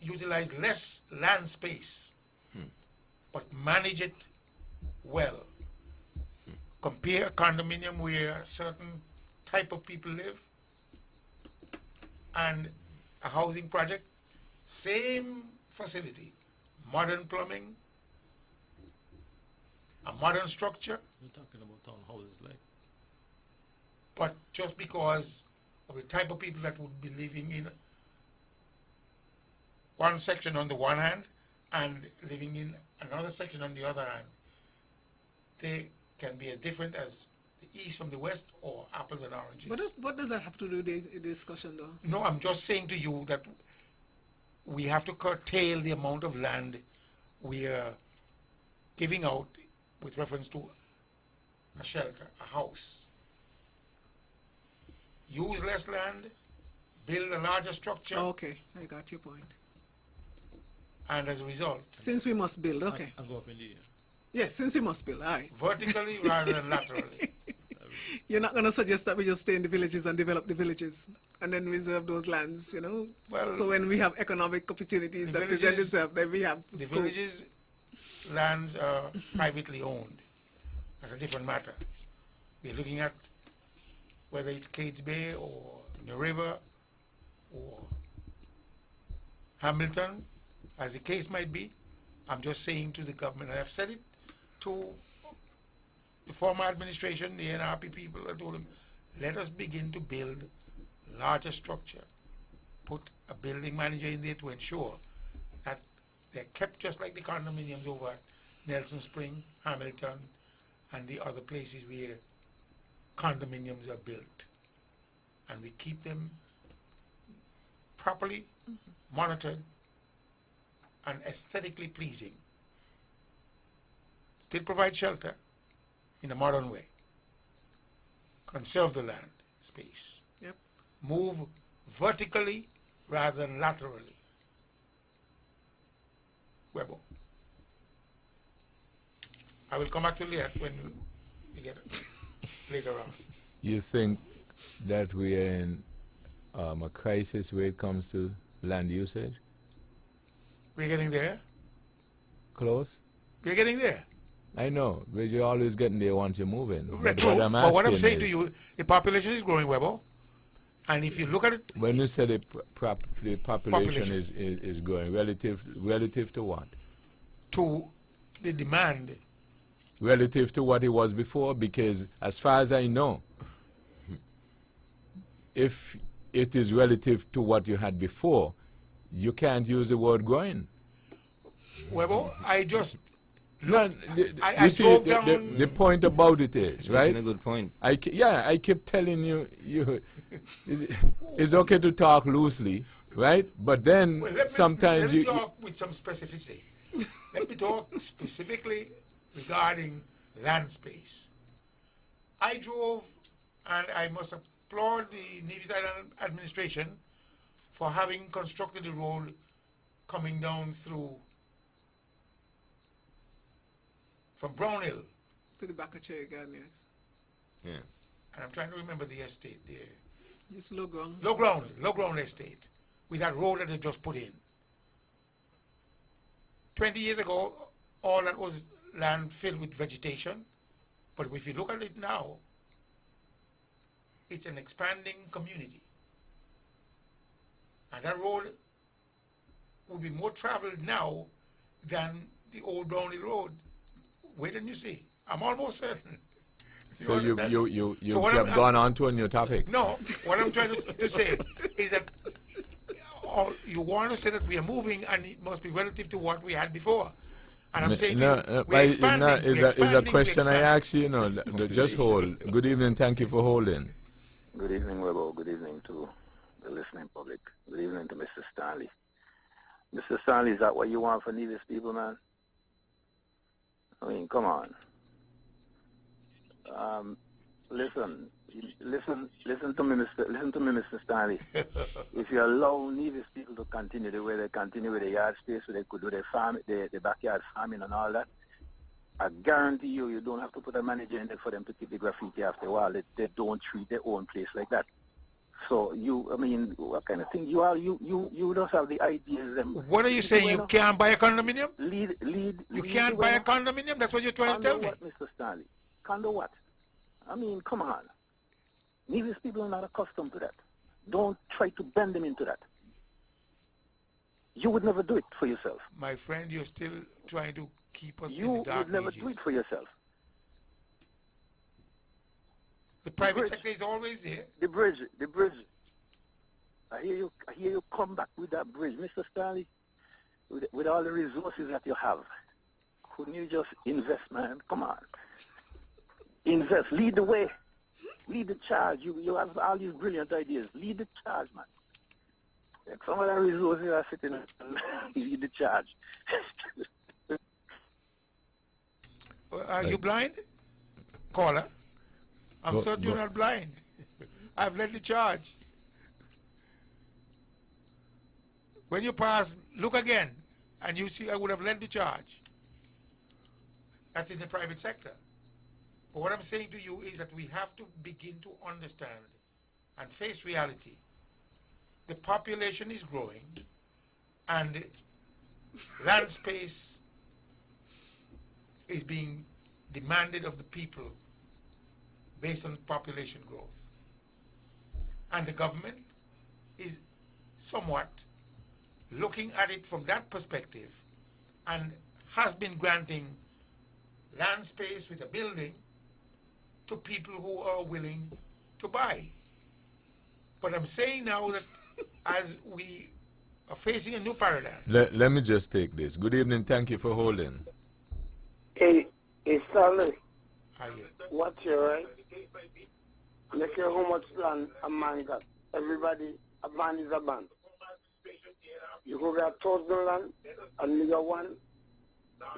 utilize less land space, but manage it well. Compare a condominium where a certain type of people live and a housing project, same facility, modern plumbing, a modern structure. You're talking about townhouses, like. But just because of the type of people that would be living in one section on the one hand and living in another section on the other hand, they can be as different as the east from the west or apples and oranges. But what does that have to do with the discussion, though? No, I'm just saying to you that we have to curtail the amount of land we are giving out with reference to a shelter, a house. Use less land, build a larger structure. Okay, I got your point. And as a result, Since we must build, okay. I'll go up in the air. Yes, since we must build, all right. vertically rather than laterally. You're not going to suggest that we just stay in the villages and develop the villages and then reserve those lands, you know? Well, so when we have economic opportunities the that present villages- itself, then we have The scope. villages' lands are privately owned. That's a different matter. We're looking at whether it's Cades Bay or New River or Hamilton, as the case might be. I'm just saying to the government, and I've said it to the former administration, the NRP people, I told them, let us begin to build larger structure. Put a building manager in there to ensure that they're kept just like the condominiums over at Nelson Spring, Hamilton, and the other places where condominiums are built. And we keep them properly monitored and aesthetically pleasing. Still provide shelter in a modern way. Conserve the land space. Yep. Move vertically rather than laterally. Webo. I will come back to that when we get it later on. You think that we are in a crisis when it comes to land usage? We're getting there. Close? We're getting there. I know, but you're always getting there once you move in. Right, But true. what I'm But what I'm asking saying to is, you, the population is growing, Webo. And if you look at it, when you say the population is growing, relative to what? to the demand, Relative to what it was before, because as far as I know, if it is relative to what you had before, you can't use the word growing. Webo, I just No, I you see, drove the, down. the point about it is, Making right? a good point. I keep telling you, it's okay to talk loosely, right? But then Well, sometimes let me you talk with some specificity. Let me talk specifically regarding land space. I drove, and I must applaud the Nevis Island administration for having constructed the road coming down through from Brownhill, To the back of Cherry Garden, yes. Yeah. and I'm trying to remember the estate there. It's low ground. Low ground estate, with that road that they just put in. 20 years ago, all that was land filled with vegetation, but if you look at it now, it's an expanding community. And that road will be more traveled now than the old Brownhill Road. Wait and you see. I'm almost certain. so understand? you So what have I'm- gone on to a new topic. No, what I'm trying to say is that you want to say that we are moving, and it must be relative to what we had before. And I'm saying we're expanding. Is a question I ask you, just hold. Good evening, thank you for holding. Good evening, Webo. Good evening to the listening public. Good evening to Mr. Stanley. Mr. Stanley, is that what you want for Nevis people, man? I mean, come on. Listen to me, Mr. Stanley. If you allow Nevis people to continue the way they continue with the yard space, so they could do their farm, the backyard farming and all that, I guarantee you don't have to put a manager in there for them to keep the graffiti after a while. They don't treat their own place like that. So what kind of thing you are? You don't have the ideas. What are you saying? You can't buy a condominium? You lead can't the buy way. a condominium? That's what you're trying to tell me. What, Mr. Stanley? Condo what? I mean, come on. Nevis people are not accustomed to that. Don't try to bend them into that. You would never do it for yourself. My friend, you're still trying to keep us in You the dark would never ages. do it for yourself. The private sector is always there. The bridge. I hear you come back with that bridge, Mr. Stanley. With all the resources that you have, couldn't you just invest, man? Come on, invest. Lead the way. Lead the charge. You have all these brilliant ideas. Lead the charge, man. Like some of the resources are sitting and lead the charge. Are you blind? Caller? I'm Go- certain you're go. not blind. I've led the charge. When you pass, look again, and you see I would have led the charge. That's in the private sector. But what I'm saying to you is that we have to begin to understand and face reality. The population is growing, and land space is being demanded of the people based on population growth. And the government is somewhat looking at it from that perspective and has been granting land space with a building to people who are willing to buy. But I'm saying now that as we are facing a new paradigm. Let me just take this. Good evening, thank you for holding. Hey, Stanley, Are you? what's your right? Look at how much land a man got. Everybody, a man is a man. You go get 1,000 land, and nigga one,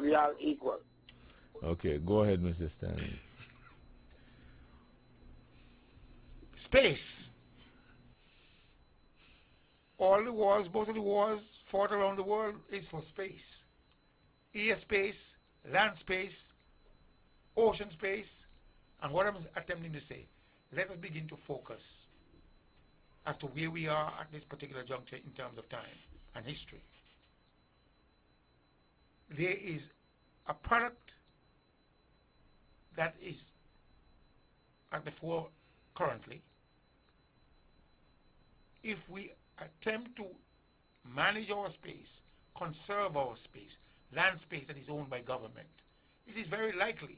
we are equal. Okay, go ahead, Mr. Stanley. Space. All the wars, most of the wars fought around the world is for space. Air space, land space, ocean space, and what I'm attempting to say, let us begin to focus as to where we are at this particular juncture in terms of time and history. There is a product that is at the fore currently. If we attempt to manage our space, conserve our space, land space that is owned by government, it is very likely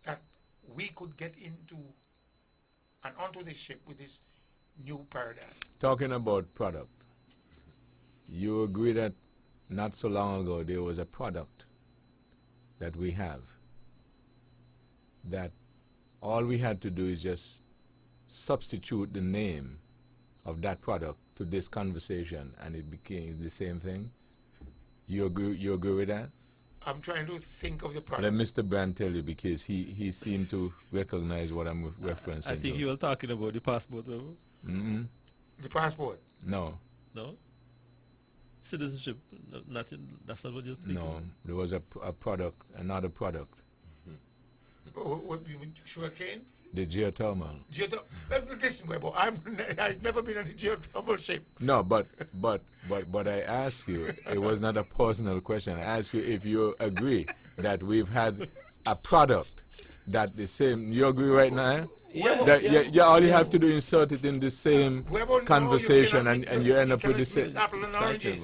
that we could get into and onto this ship with this new paradigm. Talking about product, you agree that not so long ago there was a product that we have, that all we had to do is just substitute the name of that product to this conversation and it became the same thing? You agree with that? I'm trying to think of the product. Let Mr. Brand tell you, because he seemed to recognize what I'm referencing. I think to. you were talking about the passport, remember? Mm-hmm. The passport? No. No? Citizenship, that's not what you're thinking. No, there was a product, another product. What you mean, sugarcane? The geothermal. Listen, Webo, I've never been on a geothermal ship. No, but I ask you, it was not a personal question. I ask you if you agree that we've had a product that the same. You agree right now? Yeah, all you have to do is insert it in the same conversation, and you end up with the same. Apple and oranges.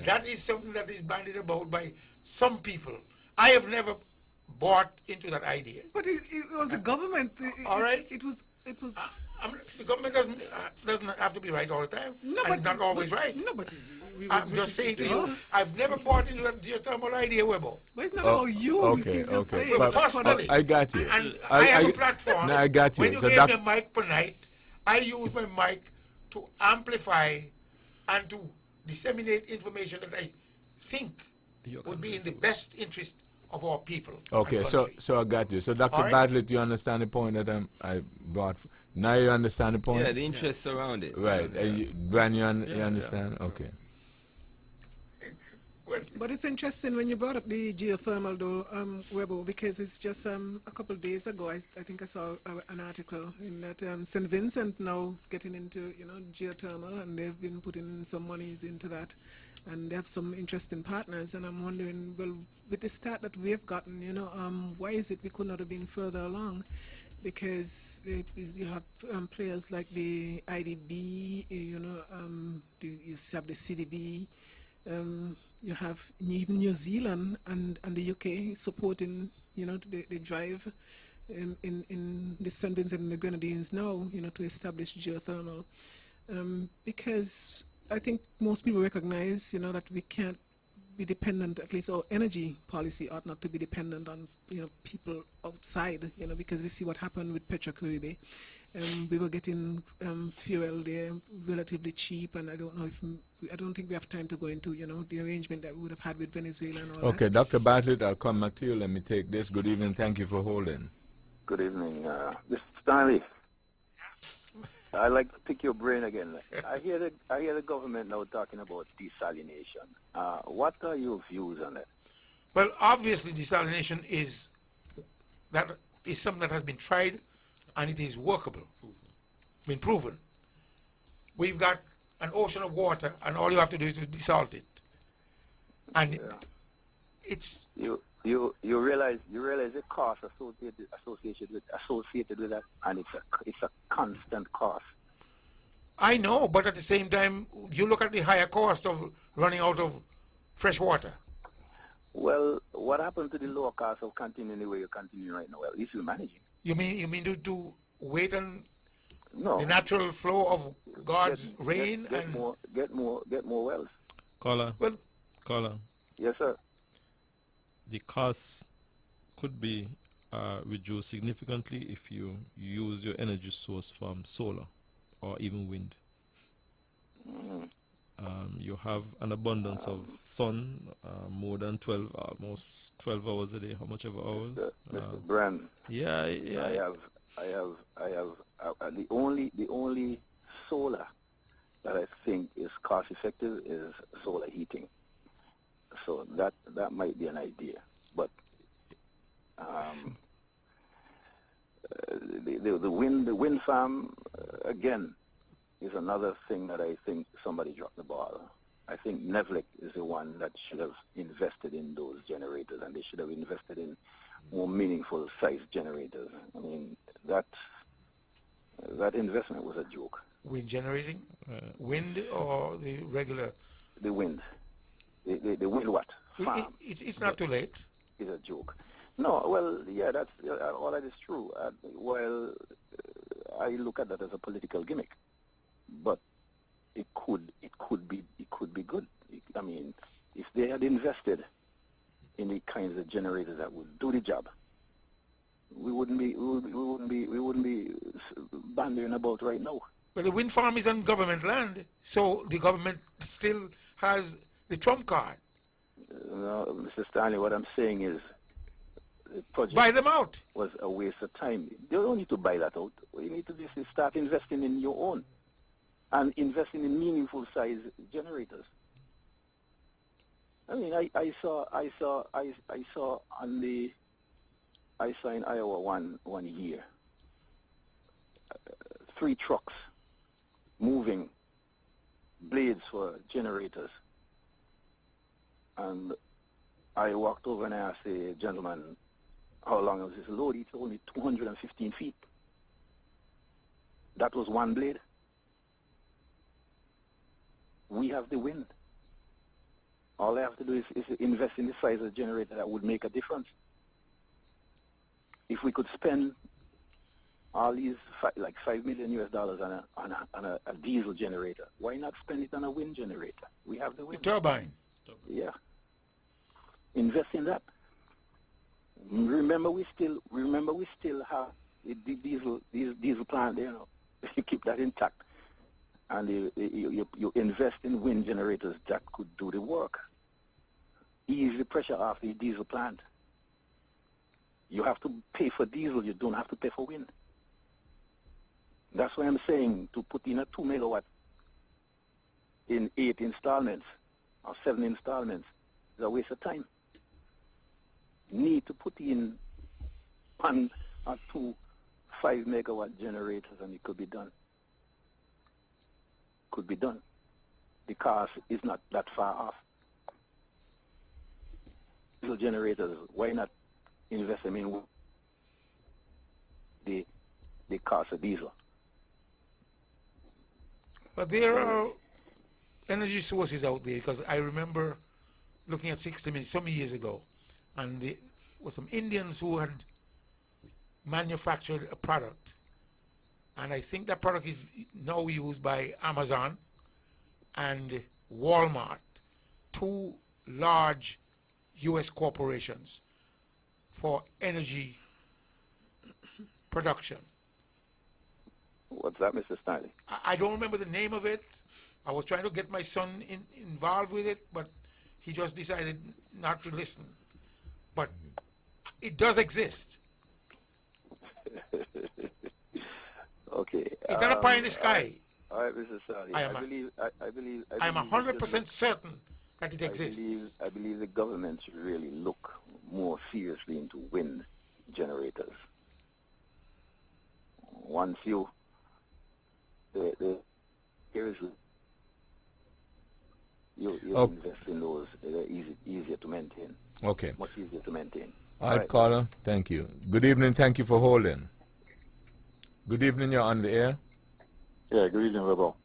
That is something that is bandied about by some people. I have never bought into that idea. But it was the government. All right. It was. The government doesn't have to be right all the time. No, and but it's not always right. No, but I'm just saying to you, I've never bought into that geothermal idea, Webo. But it's not about you. Okay, He's just okay. saying. But personally, I got you. And I have a platform. No, I got you. When you So gave me a mic per night, I use my mic to amplify and to disseminate information that I think would be in the best interest of our people. Okay, and so country. I got you. So Dr. All right. Bartlett, you understand the point that I brought? Now you understand the point? Yeah, the interests around it. Right. And you, Bran, you understand? Okay. But it's interesting when you brought up the geothermal, though, Webo, because it's just a couple of days ago, I think I saw an article in that St. Vincent now getting into, geothermal, and they've been putting some monies into that, and they have some interesting partners, and I'm wondering, well, with the start that we have gotten, why is it we could not have been further along? Because you have players like the IDB, you have the CDB, you have even New Zealand and the UK supporting, the drive in the St. Vincent and the Grenadines now, to establish geothermal. Because I think most people recognize, that we can't be dependent, at least our energy policy ought not to be dependent on, people outside, because we see what happened with Petrocaribe. We were getting fuel there relatively cheap, and I don't think we have time to go into, the arrangement that we would have had with Venezuela and all that. Okay, Dr. Bartlett, I'll come back to you. Let me take this. Good evening. Thank you for holding. Good evening. Mr. Stanley, I'd like to pick your brain again. I hear the government now talking about desalination. What are your views on it? Well, obviously, desalination is something that has been tried, and it is workable. Been proven. We've got an ocean of water, and all you have to do is to desalt it. And it's you realize the cost associated with that, and it's a constant cost. I know, but at the same time, you look at the higher cost of running out of fresh water. Well, what happened to the lower cost of continuing the way you're continuing right now? Well, at least you're managing. You mean to wait on the natural flow of God's rain get more wells. Caller. Well, caller. Yes, sir. The cost could be reduced significantly if you use your energy source from solar or even wind. You have an abundance of sun, more than almost 12 hours a day, how much ever hours. Mr. Brand. Yeah. I have the only solar that I think is cost effective is solar heating. So that might be an idea, but the wind farm again is another thing that I think somebody dropped the ball. I think Nevlec is the one that should have invested in those generators, and they should have invested in more meaningful sized generators. I mean, that investment was a joke. Wind generating? Wind or the regular? The wind. The wind what? Farm. It's not too late. It's a joke. No, well, yeah, that's all that is true. I look at that as a political gimmick, but it could be good. I mean, if they had invested the kinds of generators that would do the job, we wouldn't be bandering about right now. Well, the wind farm is on government land, so the government still has the trump card. No, Mr. Stanley, what I'm saying is the project Buy them out. was a waste of time. You don't need to buy that out. What you need to do is start investing in your own and investing in meaningful size generators. I mean, I saw in Iowa one year 3 trucks moving blades for generators. And I walked over and I asked the gentleman, how long was this load? He told me 215 feet. That was one blade. We have the wind. All I have to do is invest in the size of the generator that would make a difference. If we could spend all these like $5 million on a diesel generator, why not spend it on a wind generator? We have the wind. The turbine. Yeah. Invest in that. Remember, we still have the diesel plant there. You know, you keep that intact, and you invest in wind generators that could do the work. Ease the pressure off the diesel plant. You have to pay for diesel. You don't have to pay for wind. That's why I'm saying to put in a 2 megawatt in 8 installments or 7 installments is a waste of time. Need to put in 1 or 2 5 megawatt generators and it could be done. Could be done. The cost is not that far off. Diesel generators, why not invest them in the cost of diesel? But there are energy sources out there, because I remember looking at 60 Minutes some years ago, and there were some Indians who had manufactured a product, and I think that product is now used by Amazon and Walmart, 2 large U.S. corporations for energy production. What's that, Mr. Stanley? I don't remember the name of it. I was trying to get my son involved with it, but he just decided not to listen. But it does exist. Okay. It's not a pie in the sky. All right, Mr. Stanley. I am 100% certain that it exists. I believe the government should really look more seriously into wind generators. Once you invest in those, they're easier to maintain. Okay. Much easier to maintain. All right, caller. Thank you. Good evening. Thank you for holding. Good evening. You're on the air. Yeah. Good evening, Rebel.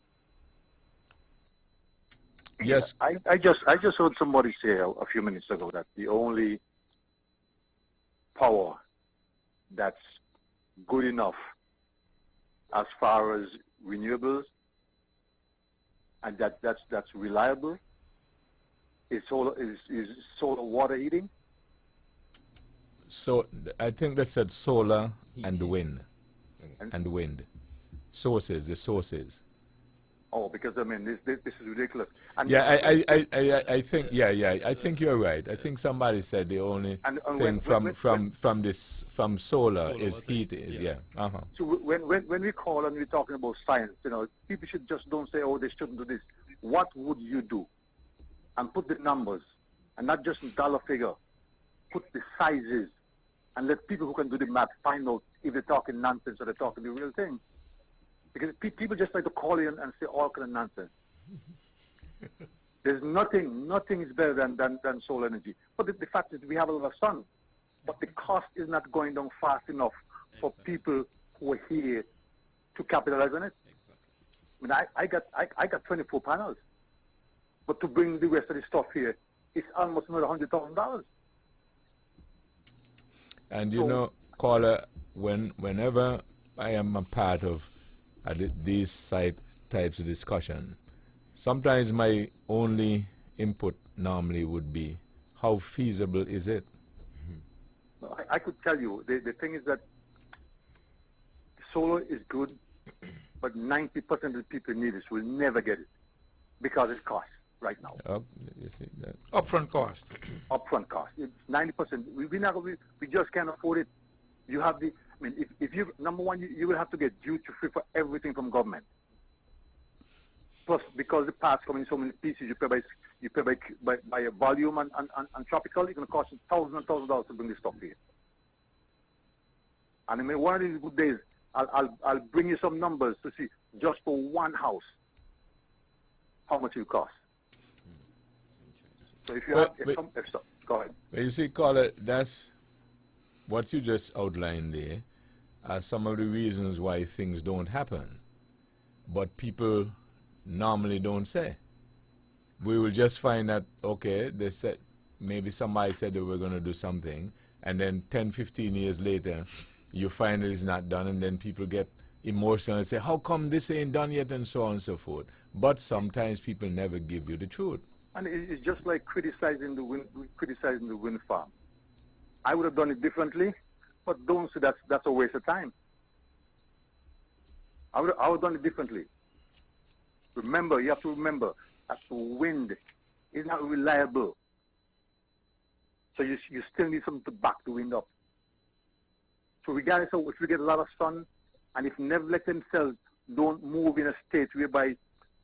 Yes. I just heard somebody say a few minutes ago that the only power that's good enough as far as renewables and that's reliable is solar water heating. So I think they said solar and wind, and wind sources. The sources. Oh, because I mean this is ridiculous. And Yeah, I think I think you're right. I think somebody said the only thing from solar is heat. Yeah. Uh-huh. So when we call and we're talking about science, you know, people should just don't say, oh, they shouldn't do this. What would you do? And put the numbers, and not just dollar figure. Put the sizes, and let people who can do the math find out if they're talking nonsense or they're talking the real thing. Because people just like to call in and say all kind of nonsense. There's nothing is better than solar energy. But the fact is we have a lot of sun, but the cost is not going down fast enough for people who are here to capitalize on it. I mean, I got 24 panels, but to bring the rest of the stuff here, it's almost another $100,000. And you know, caller, whenever I am a part of these types of discussion, sometimes my only input normally would be how feasible is it? No, I could tell you, the thing is that solar is good, but 90% of the people in Nevis will never get it because it costs right now. You see that? Upfront cost. Upfront cost. It's 90%. We just can't afford it. You have the, I mean, if you, number one, you will have to get duty free for everything from government. Plus, because the parts come in so many pieces, you pay by a volume and tropical, it's going to cost you thousands and thousands of dollars to bring this stuff here. And I mean, one of these good days, I'll bring you some numbers to see just for one house how much it will cost. So if you go ahead. But you see, caller, that's what you just outlined there are some of the reasons why things don't happen. But people normally don't say. We will just find that, okay, they said, maybe somebody said they were going to do something, and then 10, 15 years later, you find it's not done, and then people get emotional and say, how come this ain't done yet, and so on and so forth. But sometimes people never give you the truth. And it's just like criticizing the wind farm. I would have done it differently, but don't say that's a waste of time. I would have done it differently. Remember, you have to remember that the wind is not reliable. So you still need something to back the wind up. So regardless of if we get a lot of sun, and if Nevlec themselves don't move in a state whereby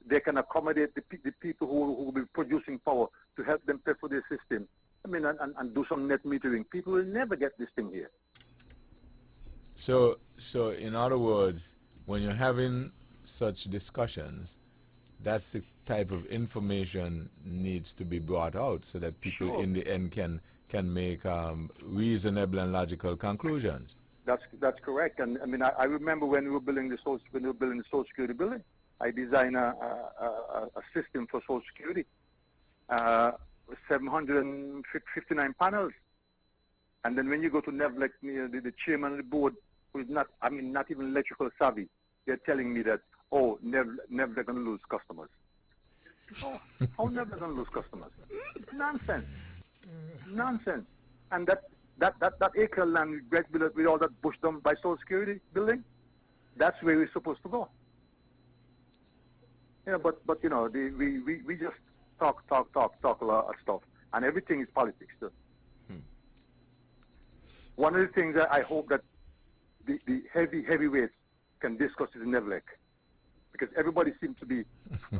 they can accommodate the people who will be producing power to help them pay for their system, I mean, and do some net metering, people will never get this thing here. So in other words, when you're having such discussions, that's the type of information needs to be brought out so that people in the end can make reasonable and logical conclusions. That's correct. And I mean, I remember when we were building the Social Security building, I designed a system for Social Security, 759 panels. And then when you go to Nevlec, the chairman of the board, who is not even electrical savvy, they're telling me that, oh, Nevlec going to lose customers. Oh, how Nevlec going to lose customers? It's nonsense. Nonsense. And that acre of land with all that bush done by Social Security building, that's where we're supposed to go. Yeah, but you know, we just talk a lot of stuff, and everything is politics too. One of the things that I hope that the heavyweights can discuss is Nevlec, because everybody seems to be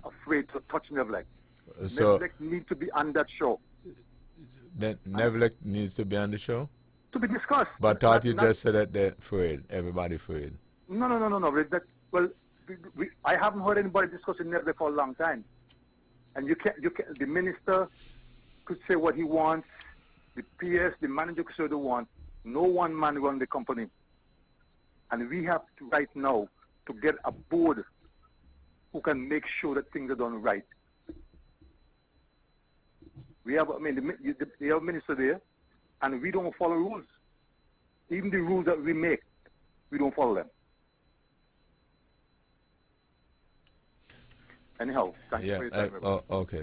afraid to touch Nevlec. So Nevlec needs to be on that show. Then Nevlec needs to be on the show? To be discussed. But thought you just said that they're afraid, everybody afraid. No. I haven't heard anybody discussing Nevlec for a long time. And the minister could say what he wants, the PS, the manager could say what they want. No one man run the company. And we have to right now to get a board who can make sure that things are done right. We have, they have a minister there, and we don't follow rules. Even the rules that we make, we don't follow them. Anyhow, thank you for your time. Okay,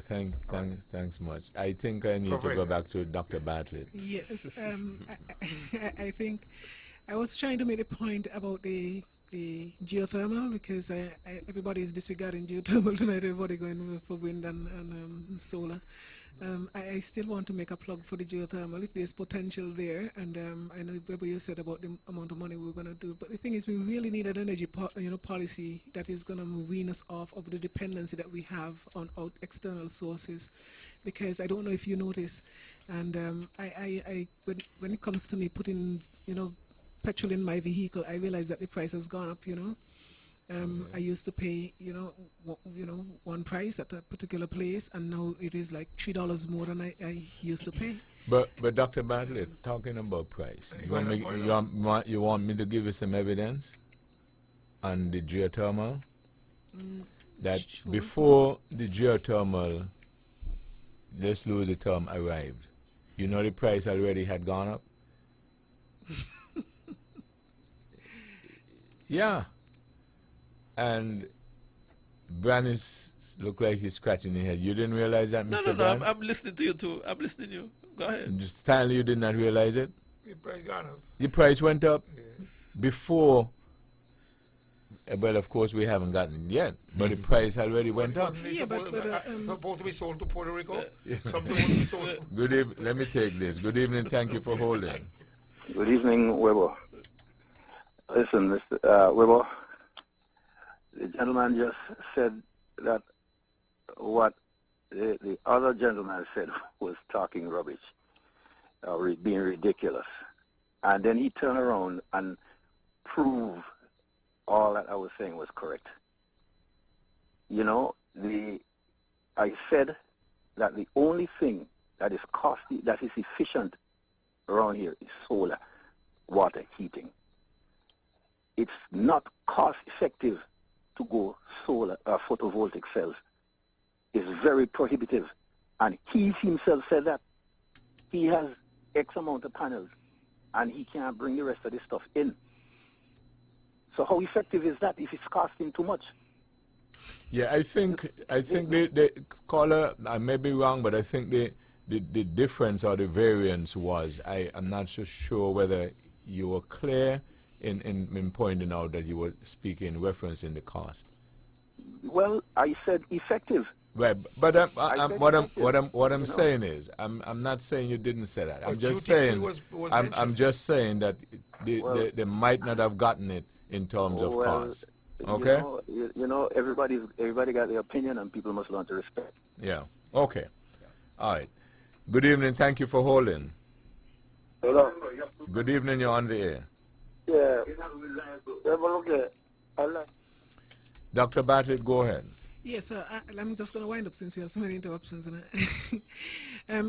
thanks much. I think I need to go back to Dr. Bartlett. Yes, I think I was trying to make a point about the geothermal, because everybody is disregarding geothermal tonight. Everybody going for wind and solar. I still want to make a plug for the geothermal if there's potential there, and I know what you said about the amount of money we're going to do, but the thing is we really need an energy policy that is going to wean us off of the dependency that we have on external sources, because I don't know if you notice, and when it comes to me putting petrol in my vehicle, I realize that the price has gone up. I used to pay, one price at a particular place, and now it is like $3 more than I used to pay. But Dr. Bartlett, talking about price, you want me to give you some evidence on the geothermal? That Sure. Before the geothermal, let's lose the term, arrived, the price already had gone up? Yeah. And Brannis looked like he's scratching his head. You didn't realize that, Mr. No, Brann? I'm listening to you too. I'm listening to you. Go ahead. Just Stanley, you did not realize it? The price gone up. The price went up before. Well, of course, we haven't gotten it yet, but the price already went up. Wasn't it Yeah, but- supposed to be sold to Puerto Rico? Yeah. Something was to be sold to. Good evening. Let me take this. Good evening. Thank you for holding. Good evening, Weber. Listen, Mr. Weber, the gentleman just said that what the other gentleman said was talking rubbish, being ridiculous. And then he turned around and proved all that I was saying was correct. You know, I said that the only thing that is costly, that is efficient around here is solar water heating. It's not cost effective to go solar photovoltaic cells. It's very prohibitive. And he himself said that he has X amount of panels and he can't bring the rest of this stuff in. So how effective is that if it's costing too much? Yeah, I think the caller, I may be wrong, but I think the difference or the variance was, I'm not so sure whether you were clear in pointing out that you were speaking, referencing the cost. Well, I said effective. Right, but what I'm know. saying is, I'm not saying you didn't say that. I'm But just duty-free saying, was I'm mentioned. just saying that Well- they might not have gotten it in terms of Well, cost. Okay? You know, everybody got their opinion and people must learn to respect. Yeah. Okay. All right. Good evening. Thank you for holding. Hello. Good evening. You're on the air. Yeah. Yeah, but okay. I like. Dr. Bartlett, go ahead. Yes, I'm just going to wind up since we have so many interruptions.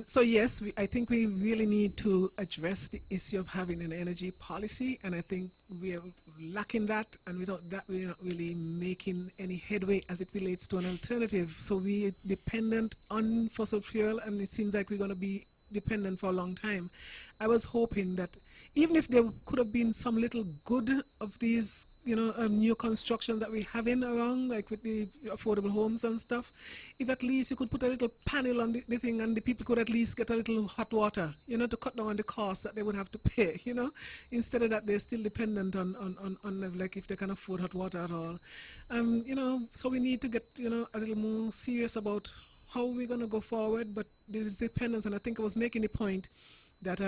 So yes, I think we really need to address the issue of having an energy policy, and I think we are lacking that, and we're not really making any headway as it relates to an alternative. So we're dependent on fossil fuel, and it seems like we're going to be dependent for a long time. I was hoping that even if there could have been some little good of these, new construction that we're having around, like with the affordable homes and stuff, if at least you could put a little panel on the thing and the people could at least get a little hot water, to cut down on the cost that they would have to pay, instead of that they're still dependent on like if they can afford hot water at all. So we need to get, a little more serious about how we're going to go forward, but there's dependence, and I think I was making the point that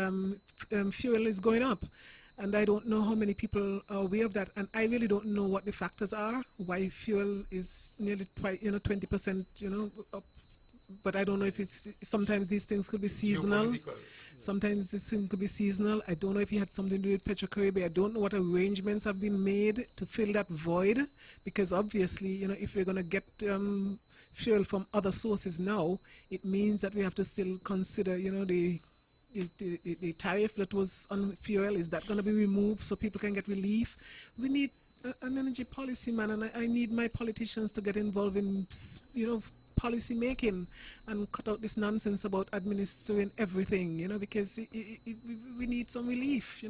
fuel is going up, and I don't know how many people are aware of that, and I really don't know what the factors are, why fuel is nearly 20%, up, but I don't know if it's, sometimes these things could be seasonal. Sometimes this thing could be seasonal. I don't know if it had something to do with Petro-Caribbean. I don't know what arrangements have been made to fill that void, because obviously, if we're going to get fuel from other sources now, it means that we have to still consider, the tariff that was on fuel. Is that going to be removed so people can get relief? We need an energy policy, man, and I need my politicians to get involved in, policy making and cut out this nonsense about administering everything, because we need some relief,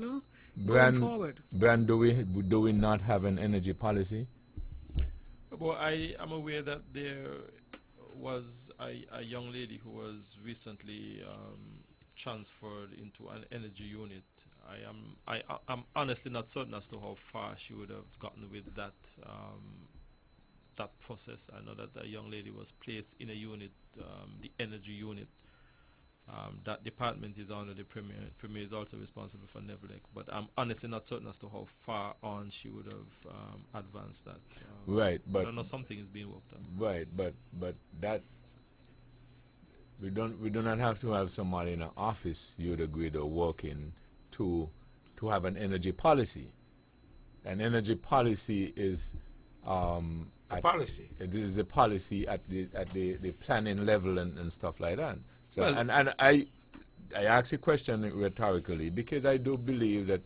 going forward. Brand, do we not have an energy policy? Well, I am aware that there was a young lady who was recently transferred into an energy unit. I'm honestly not certain as to how far she would have gotten with that that process. I know that a young lady was placed in a unit, the energy unit. That department is under the Premier. Premier is also responsible for Nevelec, but I'm honestly not certain as to how far on she would have advanced that. Right, but I don't know, something is being worked on. Right, but that we do not have to have somebody in an office, you'd agree, to working to have an energy policy. An energy policy is policy. It is a policy at the planning level and stuff like that. So, Well, and I ask a question rhetorically because I do believe that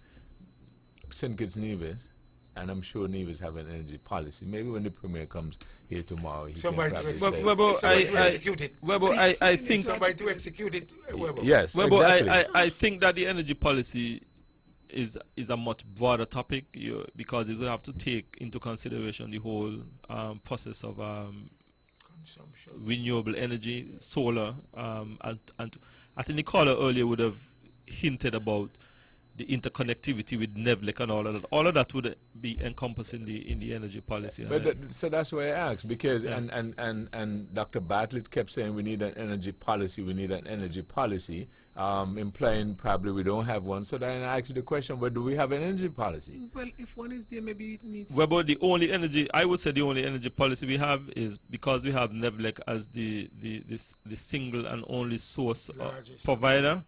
St. Kitts Nevis, and I'm sure Nevis have an energy policy. Maybe when the Premier comes here tomorrow, he Somebody can to probably say. execute it. I think somebody to execute it. Yes, well, exactly. I think that the energy policy is a much broader topic because it will have to take into consideration the whole process of Consumption. renewable energy, solar, and I think the caller earlier would have hinted about the interconnectivity with NEVLEC and all of that. All of that would be encompassed in the energy policy. But so that's why I asked, because Yeah. and Dr. Bartlett kept saying we need an energy policy, implying probably we don't have one. So then I asked you the question, but do we have an energy policy? Well, if one is there, maybe it needs. Well, but the only energy, I would say the only energy policy we have is because we have NEVLEC as the single and only source Largest. provider.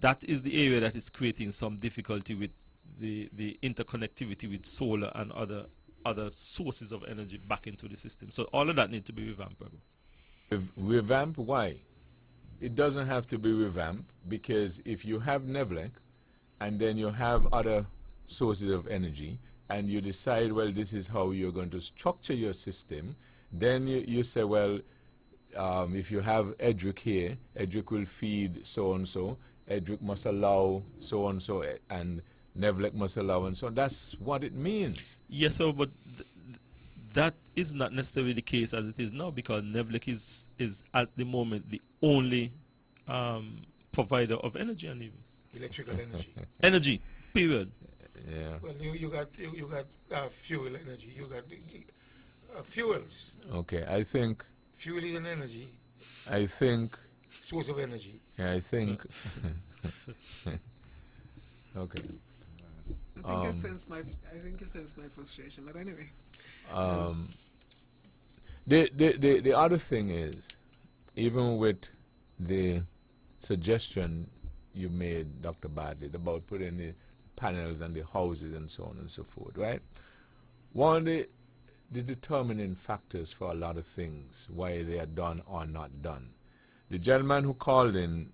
That is the area that is creating some difficulty with the interconnectivity with solar and other sources of energy back into the system. So all of that need to be revamped. Revamp? Why? It doesn't have to be revamped, because if you have NEVLEC and then you have other sources of energy and you decide, well, this is how you're going to structure your system, then you say, well, if you have EDRIC here, EDRIC will feed so-and-so, EDRIC must allow so-and-so, and NEVLEC must allow, and so on. That's what it means. Yes, sir, but that is not necessarily the case as it is now, because NEVLEC is at the moment the only provider of energy in Nevis. Electrical energy. Energy, period. Yeah. Well, you got fuel energy. You got fuels. Okay, I think. Fuel is an energy. I think. Source of energy. Yeah, I think. Okay. I think you sense my frustration, but anyway. The other thing is, even with the suggestion you made, Dr. Bartlett, about putting the panels and the houses and so on and so forth, right? One of the determining factors for a lot of things, why they are done or not done. The gentleman who called in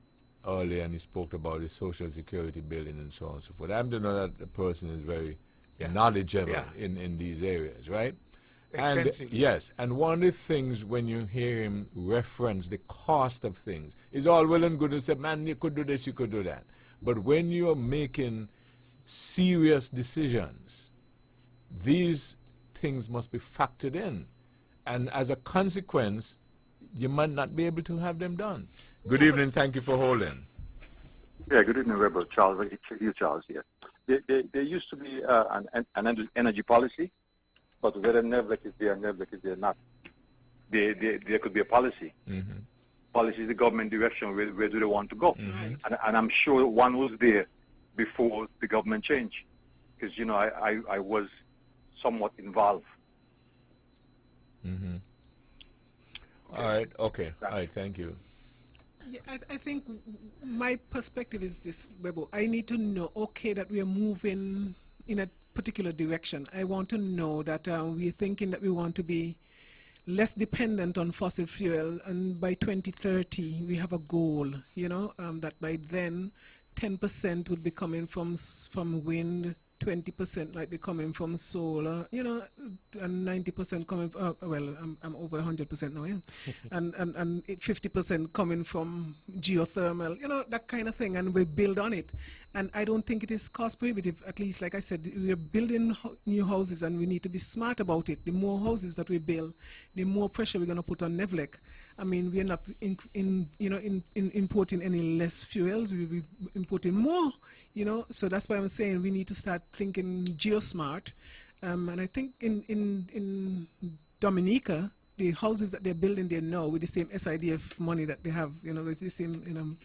earlier and he spoke about the Social Security building and so on and so forth. I happen to know that the person is very knowledgeable in these areas, right? Extensive. And yes, and one of the things when you hear him reference the cost of things, is all well and good to say, man, you could do this, you could do that. But when you're making serious decisions, these things must be factored in. And as a consequence, you might not be able to have them done. Good evening, thank you for holding. Yeah, good evening, Rebel. Charles, it's you, Charles, here. There used to be an energy policy, but whether NEVLEC is there, NEVLEC is there not, there could be a policy. Mm-hmm. Policy is the government direction, where do they want to go? Mm-hmm. And I'm sure one was there before the government change, because, you know, I was somewhat involved. Mm-hmm. All right, okay, all right, thank you. Yeah, I think my perspective is this, Bebo. I need to know, okay, that we are moving in a particular direction. I want to know that we're thinking that we want to be less dependent on fossil fuel, and by 2030 we have a goal, you know, that by then 10% would be coming from wind, 20% like be coming from solar, you know, and 90% coming from, I'm over 100% now, yeah? and 50% coming from geothermal, you know, that kind of thing, and we build on it. And I don't think it is cost prohibitive. At least, like I said, we are building new houses, and we need to be smart about it. The more houses that we build, the more pressure we're going to put on NEVLEC. I mean, we're not importing any less fuels. We'll be importing more, you know. So that's why I'm saying we need to start thinking geosmart. And I think in Dominica, the houses that they're building there now with the same SIDF money that they have, you know, with the same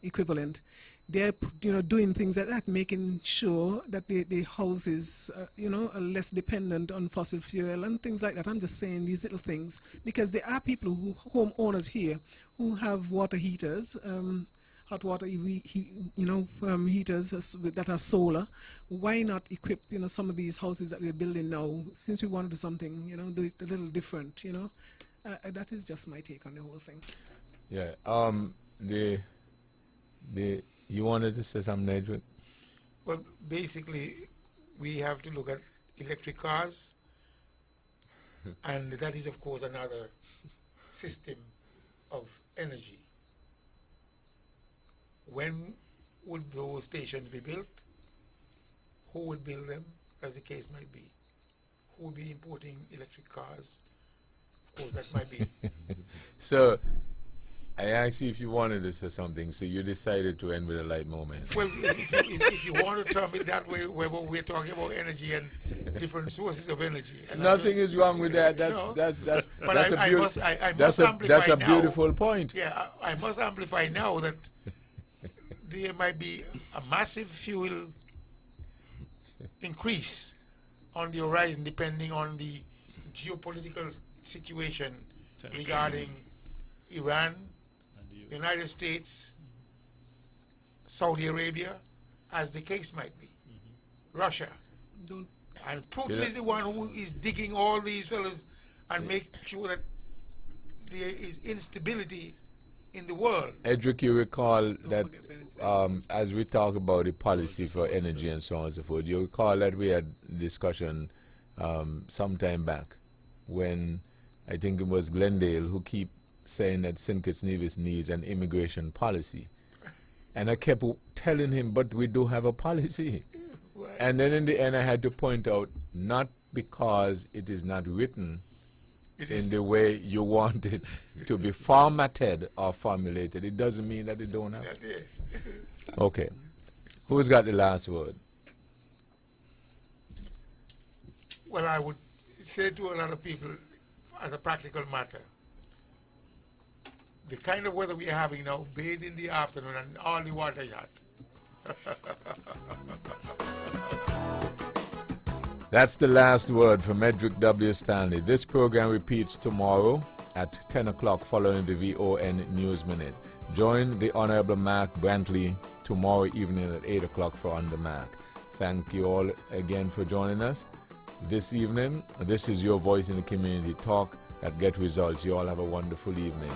equivalent, they're, you know, doing things like that, making sure that the houses, you know, are less dependent on fossil fuel and things like that. I'm just saying these little things because there are people homeowners here who have water heaters, hot water, heaters that are solar. Why not equip, you know, some of these houses that we're building now? Since we want to do something, you know, do it a little different, you know. That is just my take on the whole thing. Yeah. You wanted to say something, Edward? Well, basically, we have to look at electric cars, and that is, of course, another system of energy. When would those stations be built? Who would build them, as the case might be? Who would be importing electric cars? Of course, that might be. So, I asked you if you wanted to say something, so you decided to end with a light moment. Well, if you want to term it that way, where we're talking about energy and different sources of energy. And Nothing is wrong with that. That's No. that's But that's a I beautiful must amplify now. beautiful point. Yeah, I must amplify now that there might be a massive fuel increase on the horizon depending on the geopolitical situation regarding Iran, United States, Saudi Arabia, as the case might be, Russia. Don't. And Putin is the one who is digging all these fellas and make sure that there is instability in the world. Edric, you recall that as we talk about the policy for energy and so on and so forth, you recall that we had discussion some time back when I think it was Glendale who keep saying that St. Kitts Nevis needs an immigration policy. And I kept telling him, but we do have a policy. Right. And then in the end I had to point out, not because it is not written in the way you want it to be formatted or formulated, it doesn't mean that it don't have. Okay. Who's got the last word? Well, I would say to a lot of people, as a practical matter, the kind of weather we are having now, bathe in the afternoon and all the water is hot. That's the last word from Edric W. Stanley. This program repeats tomorrow at 10 o'clock following the VON News Minute. Join the Honorable Mark Brantley tomorrow evening at 8 o'clock for On the Mark. Thank you all again for joining us this evening. This is your voice in the community talk that Get Results. You all have a wonderful evening.